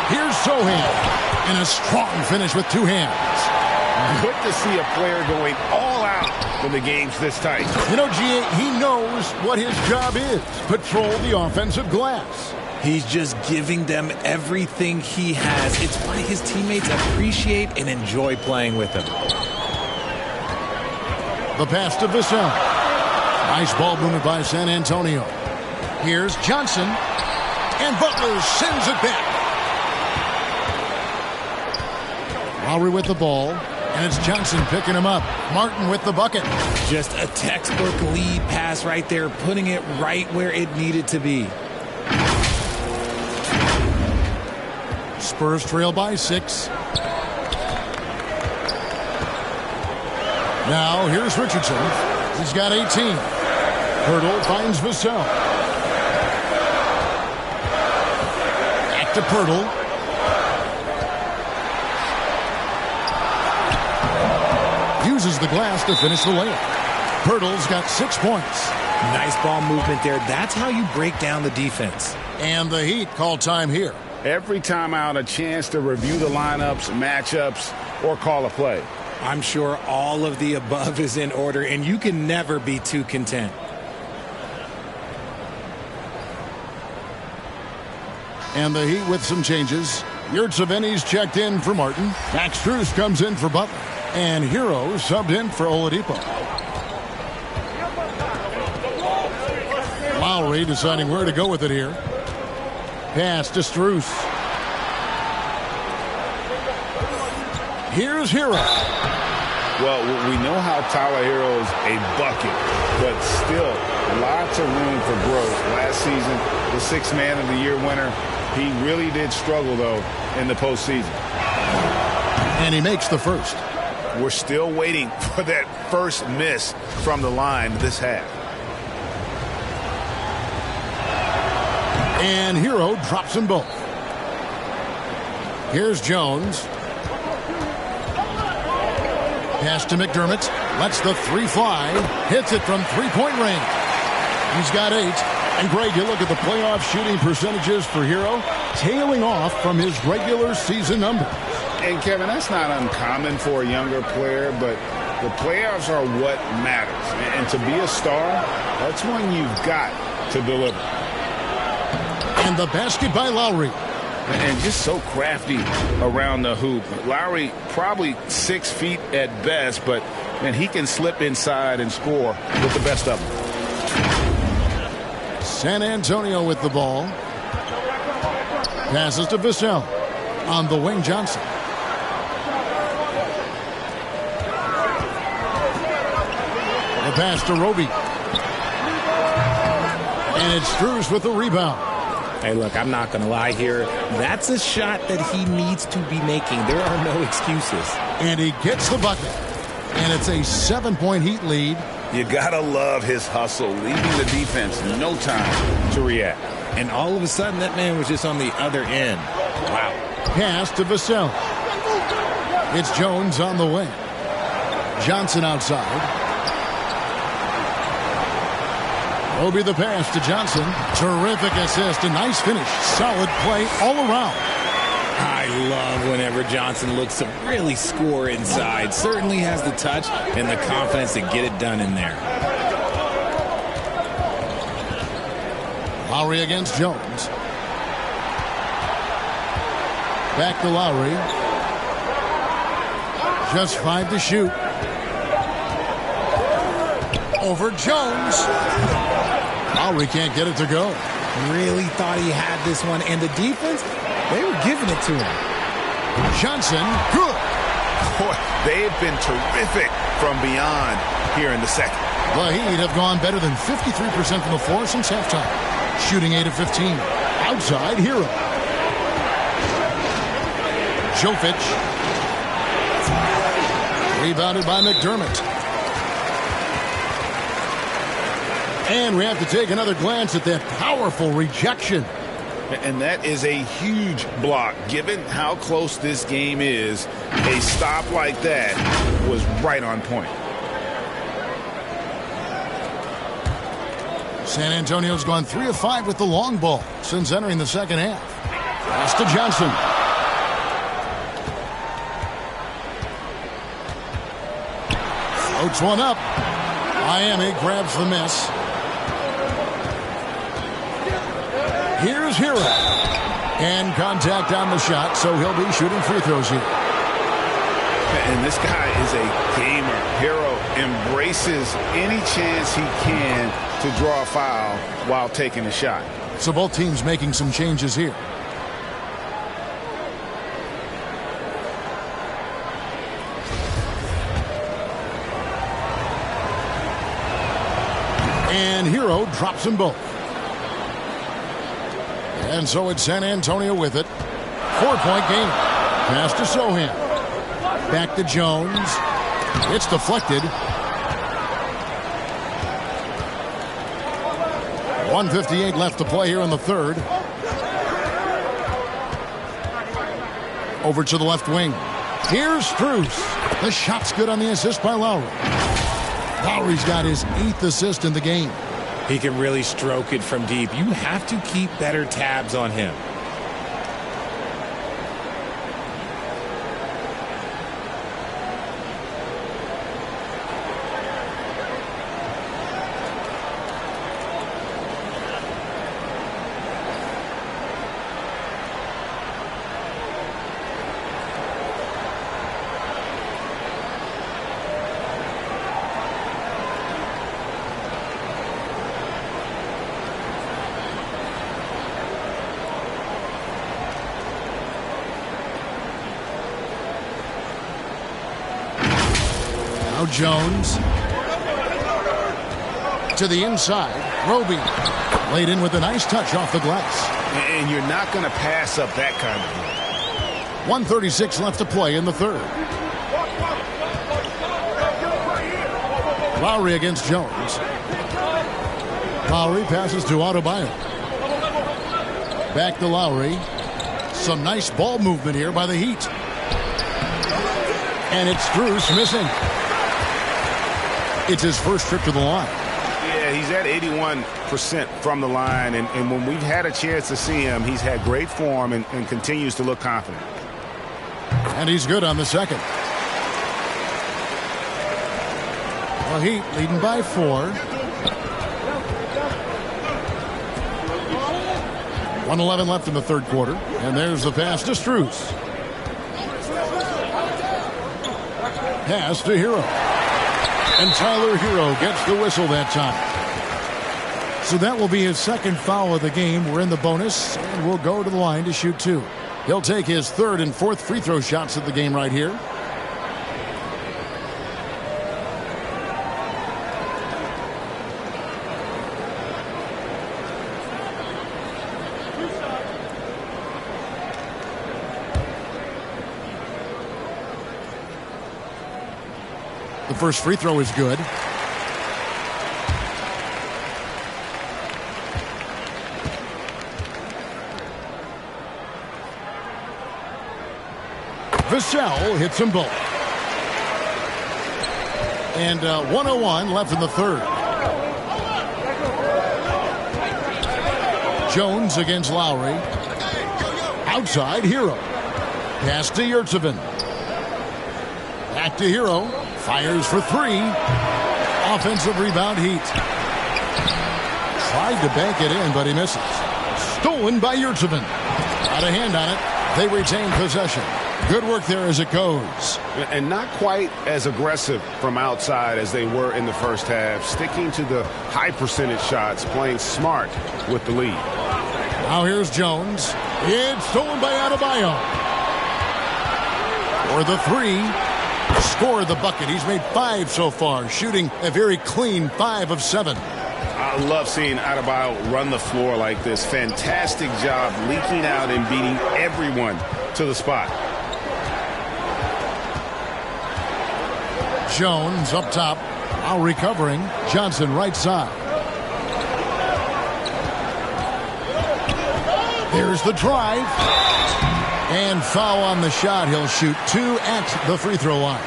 Here's Sohan in a strong finish with 2 hands. Good to see a player going all out when the game's this tight. You know, G.A., he knows what his job is. Patrol the offensive glass. He's just giving them everything he has. It's why his teammates appreciate and enjoy playing with him. The pass to Vassell. Nice ball movement by San Antonio. Here's Johnson. And Butler sends it back. Lowry with the ball. And it's Johnson picking him up. Martin with the bucket. Just a textbook lead pass right there, putting it right where it needed to be. Spurs trail by 6. Now here's Richardson. He's got 18. Hurdle finds Vassell. Back to Pirtle. Uses the glass to finish the layup. Pirtle's got 6 points. Nice ball movement there. That's how you break down the defense. And the Heat call time here. Every time out, a chance to review the lineups, matchups, or call a play. I'm sure all of the above is in order, and you can never be too content. And the Heat with some changes. Yurtseven's checked in for Martin. Max Strus comes in for Butler. And Hero subbed in for Oladipo. Lowry deciding where to go with it here. Pass to Strus. Here's Hero. Well, we know how Tyler Hero is a bucket, but still lots of room for growth. Last season, the 6th Man of the Year winner, he really did struggle, though, in the postseason. And he makes the first. We're still waiting for that first miss from the line this half. And Hero drops them both. Here's Jones. Pass to McDermott. Lets the 3 fly. Hits it from 3-point range. He's got 8. And Greg, you look at the playoff shooting percentages for Hero, tailing off from his regular season numbers. And, Kevin, that's not uncommon for a younger player, but the playoffs are what matters. And to be a star, that's when you've got to deliver. And the basket by Lowry. And just so crafty around the hoop. Lowry probably 6 feet at best, but man, he can slip inside and score with the best of them. San Antonio with the ball. Passes to Vassell. On the wing, Johnson. The pass to Roby. And it's Strus with the rebound. Hey, look, I'm not going to lie here. That's a shot that he needs to be making. There are no excuses. And he gets the bucket. And it's a 7-point Heat lead. You got to love his hustle, leaving the defense no time to react. And all of a sudden, that man was just on the other end. Wow. Pass to Vassell. It's Jones on the wing. Johnson outside. Roby the pass to Johnson. Terrific assist. A nice finish. Solid play all around. I love whenever Johnson looks to really score inside. Certainly has the touch and the confidence to get it done in there. Lowry against Jones. Back to Lowry. Just 5 to shoot. Over Jones. Lowry can't get it to go. Really thought he had this one. And the defense, they were giving it to him. Johnson, good. Boy, they've been terrific from beyond here in the second. The Heat have gone better than 53% from the floor since halftime. Shooting 8 of 15. Outside, Hero. Jokic. Rebounded by McDermott. And we have to take another glance at that powerful rejection. And that is a huge block. Given how close this game is, a stop like that was right on point. San Antonio's gone 3 of 5 with the long ball since entering the second half. Pass to Johnson. Floats one up. Miami grabs the miss. Here's Hero. And contact on the shot, so he'll be shooting free throws here. And this guy is a gamer. Hero embraces any chance he can to draw a foul while taking a shot. So both teams making some changes here. And Hero drops them both. And so it's San Antonio with it. 4-point game. Pass to Sohan. Back to Jones. It's deflected. 1:58 left to play here in the third. Over to the left wing. Here's Strus. The shot's good on the assist by Lowry. Lowry's got his 8th assist in the game. He can really stroke it from deep. You have to keep better tabs on him. Jones to the inside. Roby laid in with a nice touch off the glass. And you're not going to pass up that kind of one. 1:36 left to play in the third. Lowry against Jones. Lowry passes to Adebayo. Back to Lowry. Some nice ball movement here by the Heat. And it's Strus missing. It's his first trip to the line. Yeah, he's at 81% from the line, and when we've had a chance to see him, he's had great form and continues to look confident. And he's good on the second. The Heat leading by 4. 1:11 left in the third quarter, and there's the pass to Strus. Pass to Hero. And Tyler Hero gets the whistle that time. So that will be his second foul of the game. We're in the bonus, and we'll go to the line to shoot 2. He'll take his 3rd and 4th free throw shots of the game right here. The first free throw is good. Vassell hits them both. And 1:01 left in the third. Jones against Lowry. Outside, Hero. Pass to Yurtseven. Back to Hero. Fires for 3. Offensive rebound, Heat. Tried to bank it in, but he misses. Stolen by Yurtseven. Got a hand on it. They retain possession. Good work there as it goes. And not quite as aggressive from outside as they were in the first half. Sticking to the high percentage shots, playing smart with the lead. Now here's Jones. It's stolen by Adebayo. For the 3. Scored the bucket. He's made 5 so far, shooting a very clean 5 of 7. I love seeing Adebayo run the floor like this. Fantastic job leaking out and beating everyone to the spot. Jones up top, now recovering. Johnson right side. There's the drive. And foul on the shot. He'll shoot 2 at the free throw line.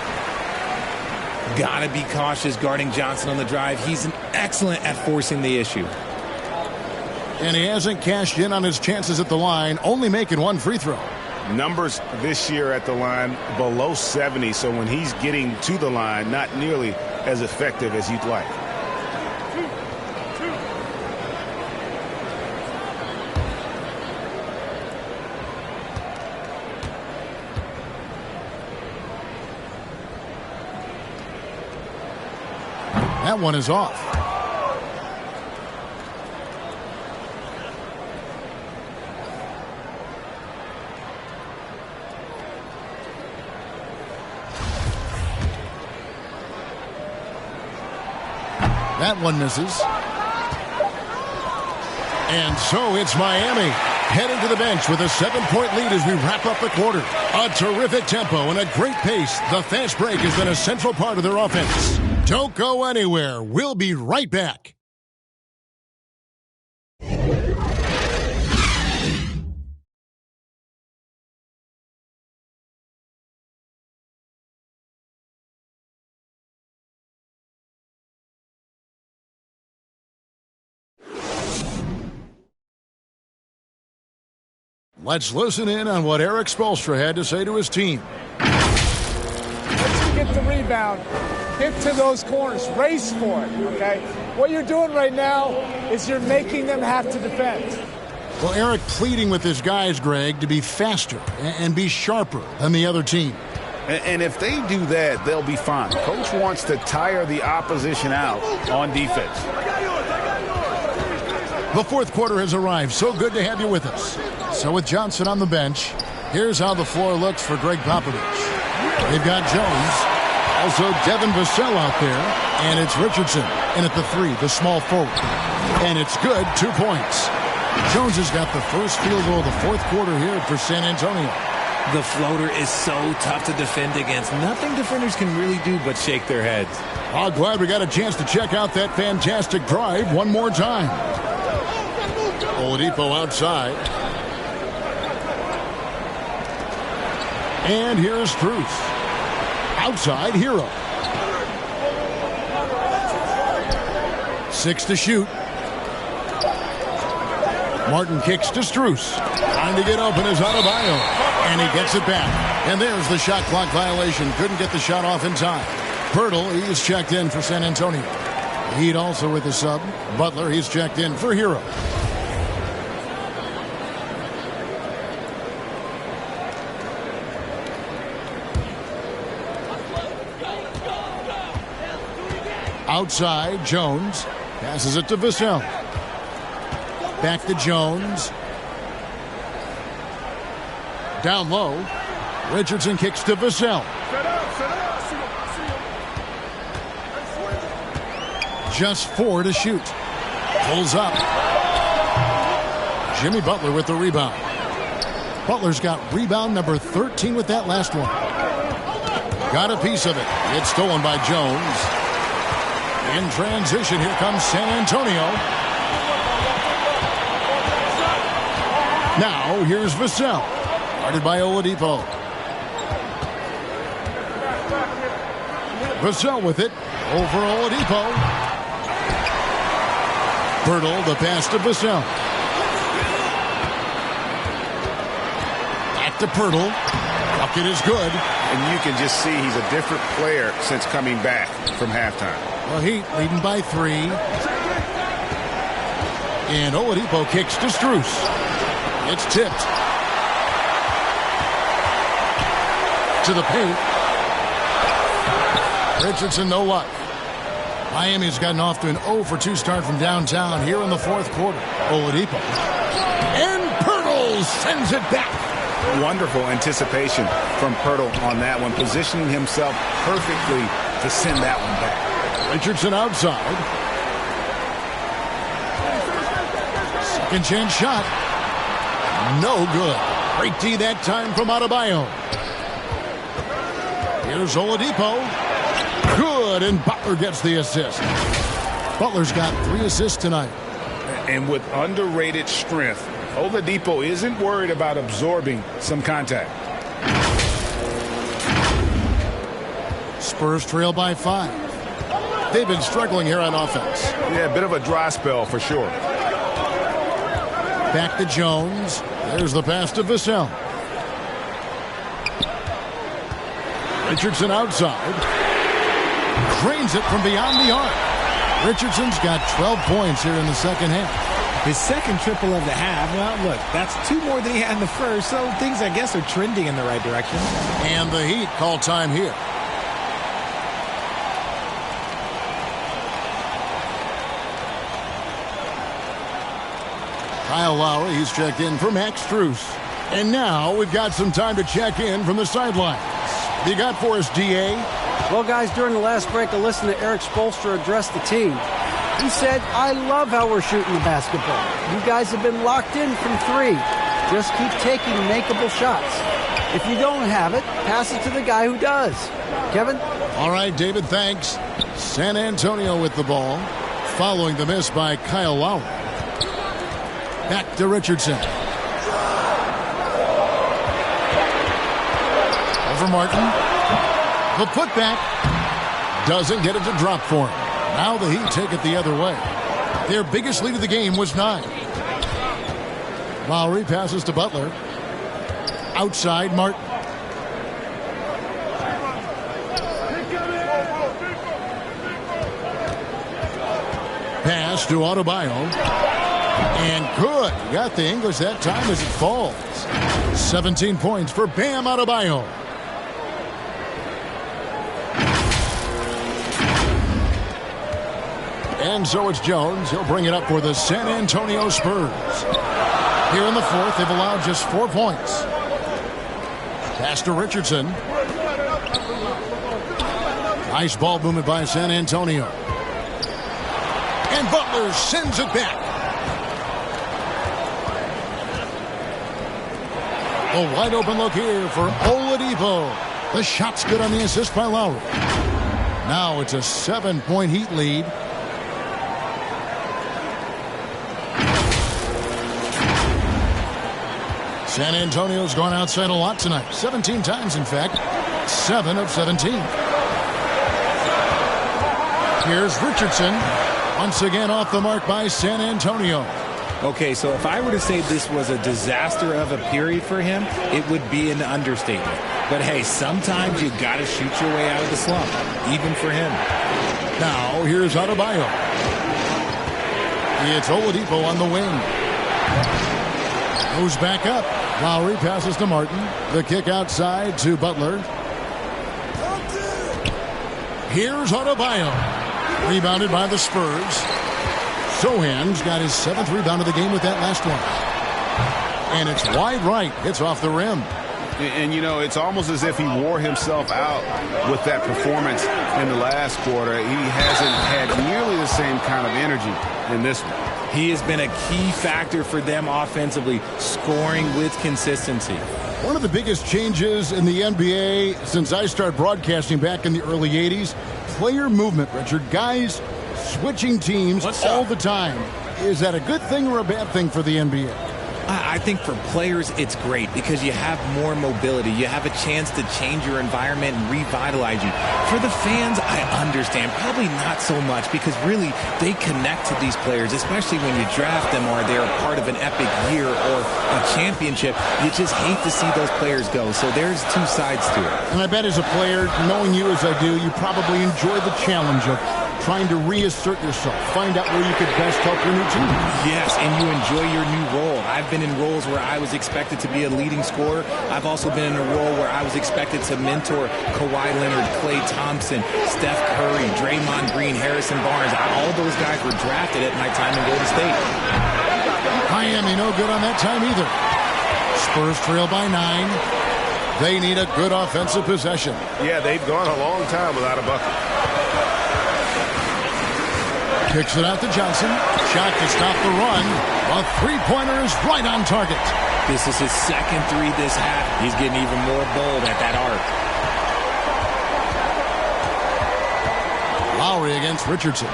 Gotta be cautious guarding Johnson on the drive. He's excellent at forcing the issue. And he hasn't cashed in on his chances at the line, only making 1 free throw. Numbers this year at the line below 70, so when he's getting to the line, not nearly as effective as you'd like. That one is off. That one misses. And so it's Miami heading to the bench with a 7-point lead as we wrap up the quarter. A terrific tempo and a great pace. The fast break has been a central part of their offense. Don't go anywhere. We'll be right back. Let's listen in on what Eric Spoelstra had to say to his team. Once you get the rebound, get to those corners, race for it, okay? What you're doing right now is you're making them have to defend. Well, Eric pleading with his guys, Greg, to be faster and be sharper than the other team. And if they do that, they'll be fine. Coach wants to tire the opposition out on defense. The fourth quarter has arrived. So good to have you with us. So with Johnson on the bench, here's how the floor looks for Greg Popovich. They've got Jones, also Devin Vassell out there, and it's Richardson in at the 3, the small forward. And it's good, 2 points. Jones has got the first field goal of the fourth quarter here for San Antonio. The floater is so tough to defend against. Nothing defenders can really do but shake their heads. I'm glad we got a chance to check out that fantastic drive one more time. Oladipo outside. And here's Strus. Outside, Hero. 6 to shoot. Martin kicks to Strus. Trying to get open is Adebayo. And he gets it back. And there's the shot clock violation. Couldn't get the shot off in time. Pirtle, he's checked in for San Antonio. Heat also with the sub. Butler, he's checked in for Hero. Outside, Jones passes it to Vassell. Back to Jones. Down low. Richardson kicks to Vassell. Just 4 to shoot. Pulls up. Jimmy Butler with the rebound. Butler's got rebound number 13 with that last one. Got a piece of it. It's stolen by Jones. In transition, here comes San Antonio. Now, here's Vassell. Guarded by Oladipo. Vassell with it. Over Oladipo. Pirtle, the pass to Vassell. Back to Pirtle. Bucket is good. And you can just see he's a different player since coming back from halftime. Well, Heat leading by 3. And Oladipo kicks to Strus. It's tipped. To the paint. Richardson, no luck. Miami's gotten off to an 0-for-2 start from downtown here in the fourth quarter. Oladipo. And Pirtle sends it back. Wonderful anticipation from Pirtle on that one, positioning himself perfectly to send that one back. Richardson outside. Second chance shot. No good. Great D that time from Adebayo. Here's Oladipo. Good, and Butler gets the assist. Butler's got 3 assists tonight. And with underrated strength, Oladipo isn't worried about absorbing some contact. Spurs trail by 5. They've been struggling here on offense. Yeah, a bit of a dry spell for sure. Back to Jones. There's the pass to Vassell. Richardson outside. Drains it from beyond the arc. Richardson's got 12 points here in the second half. His second triple of the half. Well, look, that's 2 more than he had in the first, so things, I guess, are trending in the right direction. And the Heat call time here. Kyle Lowry, he's checked in for Max Strus. And now we've got some time to check in from the sidelines. What you got for us, D.A.? Well, guys, during the last break, I listened to Eric Spoelstra address the team. He said, I love how we're shooting the basketball. You guys have been locked in from 3. Just keep taking makeable shots. If you don't have it, pass it to the guy who does. Kevin? All right, David, thanks. San Antonio with the ball, following the miss by Kyle Lowry. Back to Richardson. Over Martin. The putback doesn't get it to drop for him. Now the Heat take it the other way. Their biggest lead of the game was 9. Lowry passes to Butler. Outside, Martin. Pass to Adebayo. And good. Got the English that time as it falls. 17 points for Bam Adebayo. And so it's Jones. He'll bring it up for the San Antonio Spurs. Here in the fourth, they've allowed just 4 points. Pass to Richardson. Nice ball movement by San Antonio. And Butler sends it back. A wide open look here for Oladipo. The shot's good on the assist by Lowry. Now it's a 7-point Heat lead. San Antonio's gone outside a lot tonight. 17 times, in fact. 7 of 17. Here's Richardson. Once again off the mark by San Antonio. Okay, so if I were to say this was a disaster of a period for him, it would be an understatement. But hey, sometimes you got to shoot your way out of the slump, even for him. Now, here's Adebayo. It's Oladipo on the wing. Goes back up. Lowry passes to Martin. The kick outside to Butler. Here's Adebayo. Rebounded by the Spurs. Sohan's got his 7th rebound of the game with that last one. And it's wide right. It's off the rim. And, you know, it's almost as if he wore himself out with that performance in the last quarter. He hasn't had nearly the same kind of energy in this one. He has been a key factor for them offensively, scoring with consistency. One of the biggest changes in the NBA since I started broadcasting back in the early 80s, player movement, Richard. Guys switching teams all the time. Is that a good thing or a bad thing for the NBA? I think for players, it's great because you have more mobility. You have a chance to change your environment and revitalize you. For the fans, I understand. Probably not so much because really they connect to these players, especially when you draft them or they're a part of an epic year or a championship. You just hate to see those players go. So there's 2 sides to it. And I bet as a player, knowing you as I do, you probably enjoy the challenge of trying to reassert yourself, find out where you could best help your new team. Yes, and you enjoy your new role. I've been in roles where I was expected to be a leading scorer. I've also been in a role where I was expected to mentor Kawhi Leonard, Klay Thompson, Steph Curry, Draymond Green, Harrison Barnes. All those guys were drafted at my time in Golden State. Miami no good on that time either. Spurs trail by 9. They need a good offensive possession. Yeah, they've gone a long time without a bucket. Kicks it out to Johnson. Shot to stop the run. A three-pointer is right on target. This is his second 3 this half. He's getting even more bold at that arc. Lowry against Richardson.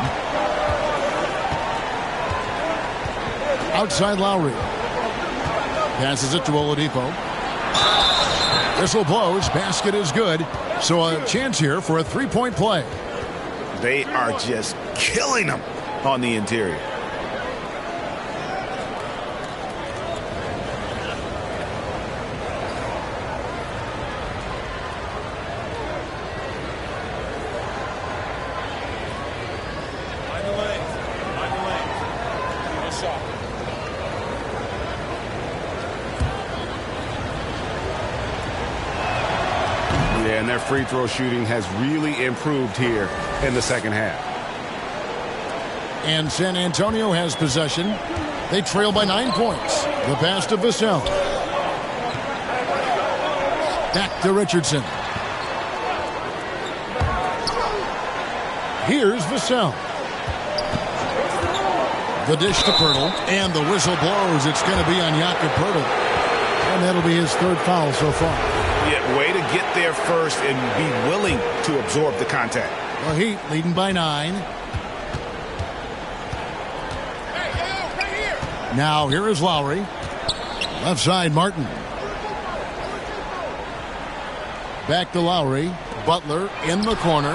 Outside Lowry. Passes it to Oladipo. Whistle blows. Basket is good. So a chance here for a 3-point play. They are just killing them on the interior. and their free throw shooting has really improved here in the second half. And San Antonio has possession. They trail by 9 points. The pass to Vassell. Back to Richardson. Here's Vassell. The dish to Pirtle, and the whistle blows. It's going to be on Jakob Pirtle. And that'll be his third foul so far. Yeah, way to get there first and be willing to absorb the contact. The Heat leading by 9. Now here is Lowry. Left side, Martin. Back to Lowry. Butler in the corner.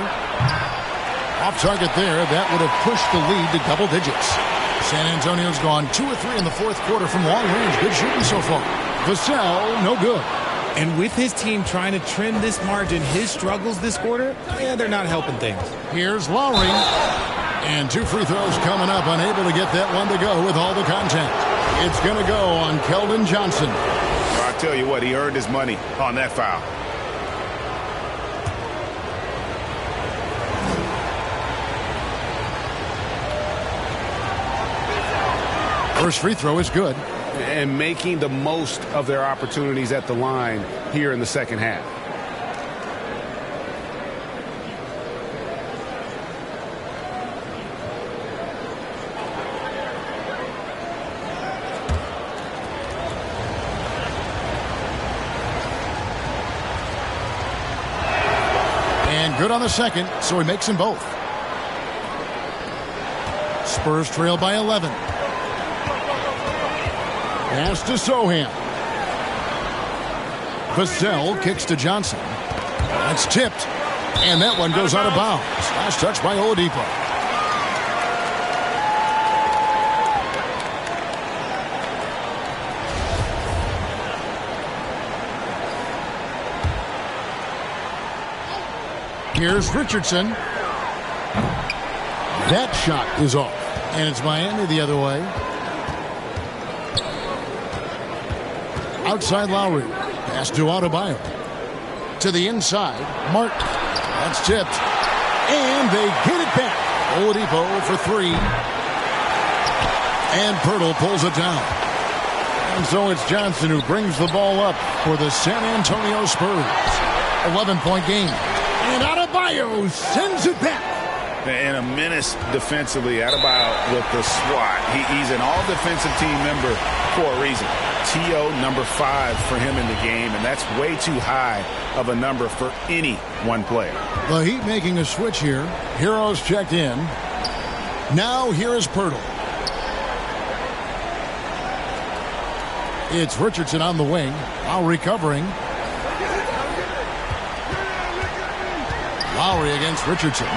Off target there. That would have pushed the lead to double digits. San Antonio's gone 2 or 3 in the fourth quarter from long range. Good shooting so far. Vassell, no good. And with his team trying to trim this margin, his struggles this quarter, they're not helping things. Here's Lowry. And 2 free throws coming up. Unable to get that one to go with all the contact. It's going to go on Keldon Johnson. I'll tell you what, he earned his money on that foul. First free throw is good. And making the most of their opportunities at the line here in the second half. And good on the second, so he makes them both. Spurs trail by 11. Pass to Sohan. Vassell kicks to Johnson. That's tipped. And that one goes out of bounds. Last touch by Oladipo. Here's Richardson. That shot is off. And it's Miami the other way. Outside Lowry. Pass to Adebayo. To the inside. Martin. That's tipped. And they get it back. Oladipo for 3. And Pirtle pulls it down. And so it's Johnson who brings the ball up for the San Antonio Spurs. 11-point game. And Adebayo sends it back. And a menace defensively. Adebayo with the swat. He's an all-defensive team member for a reason. TO number 5 for him in the game, and that's way too high of a number for any one player. The Heat making a switch here. Heroes checked in. Now here is Pirtle. It's Richardson on the wing. Lowry covering. Lowry against Richardson.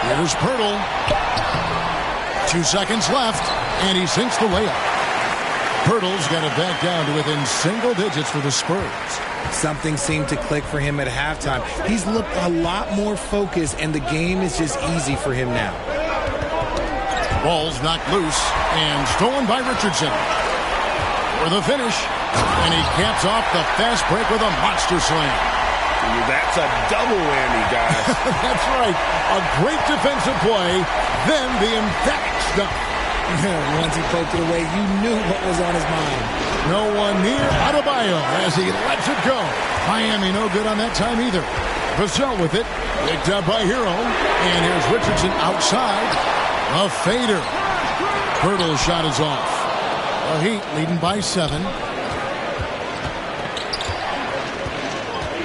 Here's Pirtle. 2 seconds left, and he sinks the layup. Pirtle's got it back down to within single digits for the Spurs. Something seemed to click for him at halftime. He's looked a lot more focused, and the game is just easy for him now. Ball's knocked loose and stolen by Richardson. For the finish, and he caps off the fast break with a monster slam. That's a double whammy, guys. That's right. A great defensive play, then the emphatic stuff. Once he poked it away, you knew what was on his mind. No one near Adebayo as he lets it go. Miami no good on that time either. Vassell with it. Picked up by Hero. And here's Richardson outside. A fader. Pirtle's shot is off. The Heat leading by 7.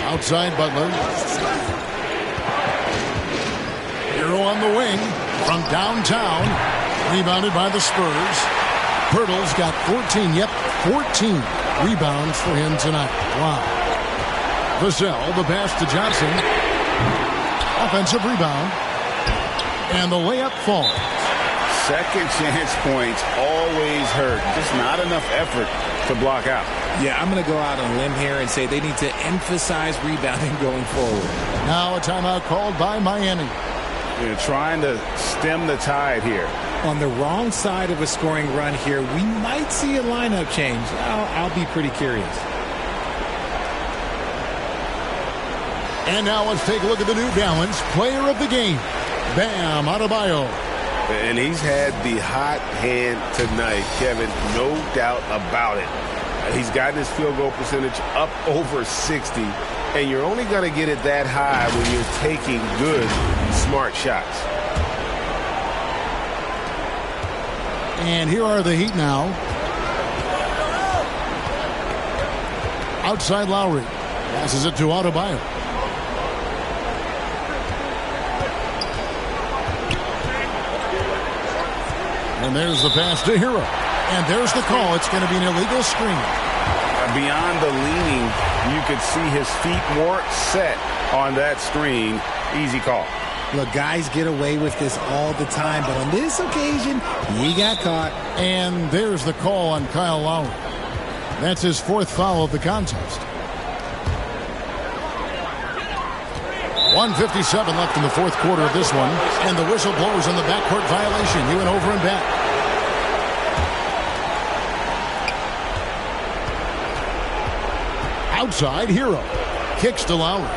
Outside Butler. Hero on the wing from downtown. Rebounded by the Spurs. Pirtle's got 14. Yep, 14 rebounds for him tonight. Wow. Vassell, the pass to Johnson. Offensive rebound. And the layup falls. Second chance points always hurt. Just not enough effort to block out. Yeah, I'm going to go out on a limb here and say they need to emphasize rebounding going forward. Now a timeout called by Miami. They're trying to stem the tide here. On the wrong side of a scoring run here, we might see a lineup change. I'll be pretty curious. And now let's take a look at the New Balance player of the game, Bam Adebayo. And he's had the hot hand tonight, Kevin, no doubt about it. He's gotten his field goal percentage up over 60, and you're only going to get it that high when you're taking good, smart shots. And here are the Heat now. Outside Lowry. Passes it to Adebayo. And there's the pass to Hero. And there's the call. It's going to be an illegal screen. Beyond the leaning, you could see his feet more set on that screen. Easy call. Look, guys get away with this all the time, but on this occasion, he got caught. And there's the call on Kyle Lowry. That's his 4th foul of the contest. 1:57 left in the 4th quarter of this one. And the whistle blows on the backcourt violation. He went over and back. Outside, Hero. Kicks to Lowry.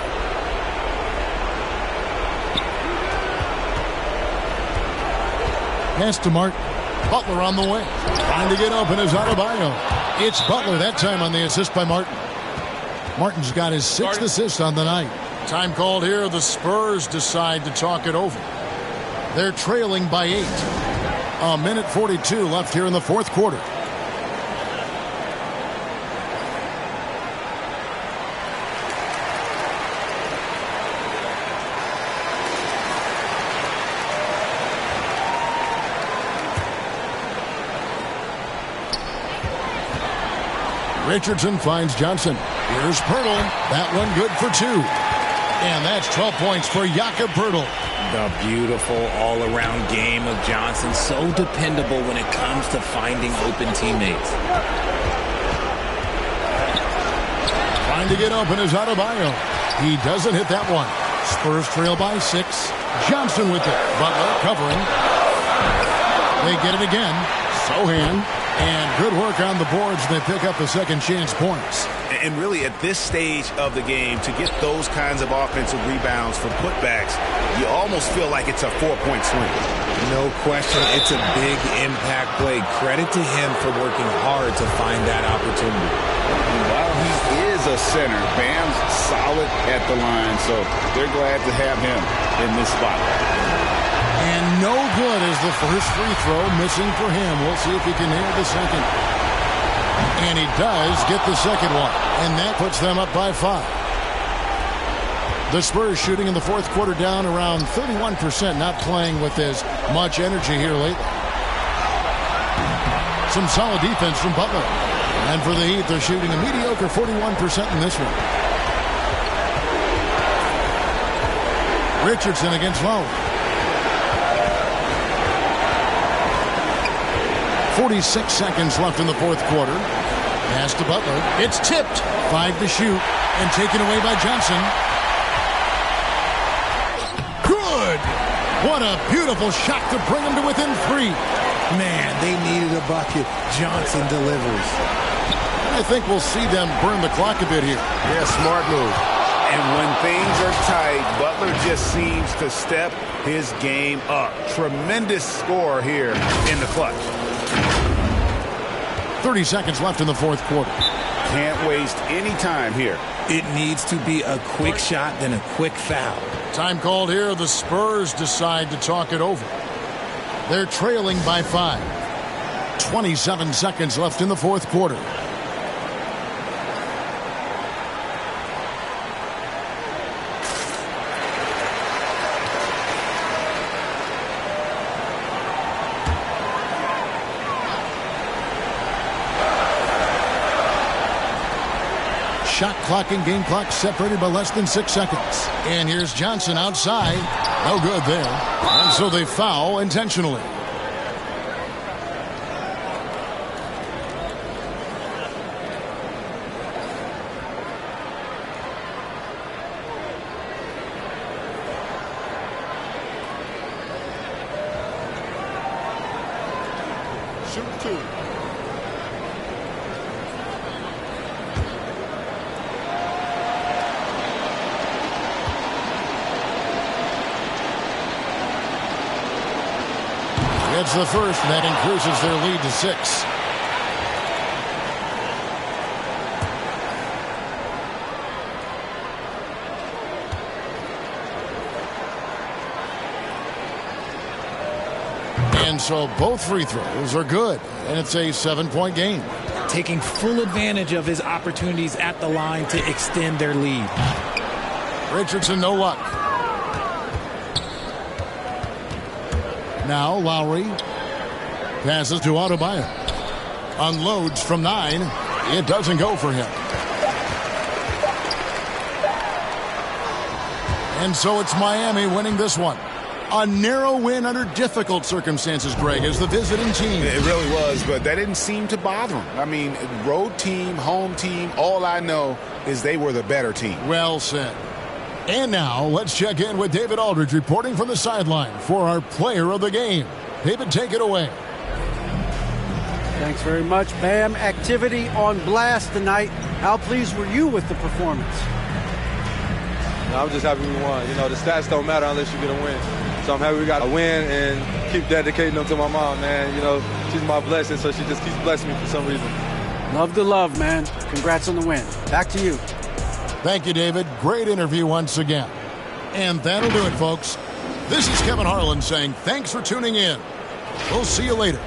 Pass to Martin. Butler on the way. Trying to get open is Adebayo. It's Butler that time on the assist by Martin. Martin's got his 6th assist on the night. Time called here. The Spurs decide to talk it over. They're trailing by 8. 1:42 left here in the 4th quarter. Richardson finds Johnson. Here's Pirtle. That one good for 2. And that's 12 points for Jakob Pirtle. The beautiful all-around game of Johnson. So dependable when it comes to finding open teammates. Trying to get open is Adebayo. He doesn't hit that one. Spurs trail by 6. Johnson with it. Butler covering. They get it again. Sohan. And good work on the boards. They pick up the second chance points. And really at this stage of the game, to get those kinds of offensive rebounds for putbacks, you almost feel like it's a 4-point swing. No question, it's a big impact play. Credit to him for working hard to find that opportunity. And while he is a center, Bam's solid at the line, so they're glad to have him in this spot. And no good is the first free throw, missing for him. We'll see if he can nail the second. And he does get the second one. And that puts them up by 5. The Spurs shooting in the 4th quarter down around 31%, not playing with as much energy here lately. Some solid defense from Butler. And for the Heat, they're shooting a mediocre 41% in this one. Richardson against Lowry. 46 seconds left in the 4th quarter. Pass to Butler. It's tipped. 5 to shoot. And taken away by Johnson. Good! What a beautiful shot to bring him to within 3. Man, they needed a bucket. Johnson delivers. I think we'll see them burn the clock a bit here. Yeah, smart move. And when things are tight, Butler just seems to step his game up. Tremendous score here in the clutch. 30 seconds left in the 4th quarter. Can't waste any time here. It needs to be a quick shot, then a quick foul. Time called here. The Spurs decide to talk it over. They're trailing by 5. 27 seconds left in the 4th quarter. Shot clock and game clock separated by less than 6 seconds. And here's Johnson outside. No good there. And so they foul intentionally. Shoot 2. That's the first, and that increases their lead to 6. And so both free throws are good, and it's a 7-point game. Taking full advantage of his opportunities at the line to extend their lead. Richardson, no luck. Now Lowry passes to Adebayo. Unloads from 9. It doesn't go for him. And so it's Miami winning this one. A narrow win under difficult circumstances, Greg, as the visiting team. It really was, but that didn't seem to bother them. I mean, road team, home team, all I know is they were the better team. Well said. And now let's check in with David Aldridge reporting from the sideline for our player of the game. David, take it away. Thanks very much, Bam. Activity on blast tonight. How pleased were you with the performance? I'm just happy we won. You know, the stats don't matter unless you get a win. So I'm happy we got a win and keep dedicating them to my mom, man. You know, she's my blessing, so she just keeps blessing me for some reason. Love the love, man. Congrats on the win. Back to you. Thank you, David. Great interview once again. And that'll do it, folks. This is Kevin Harlan saying thanks for tuning in. We'll see you later.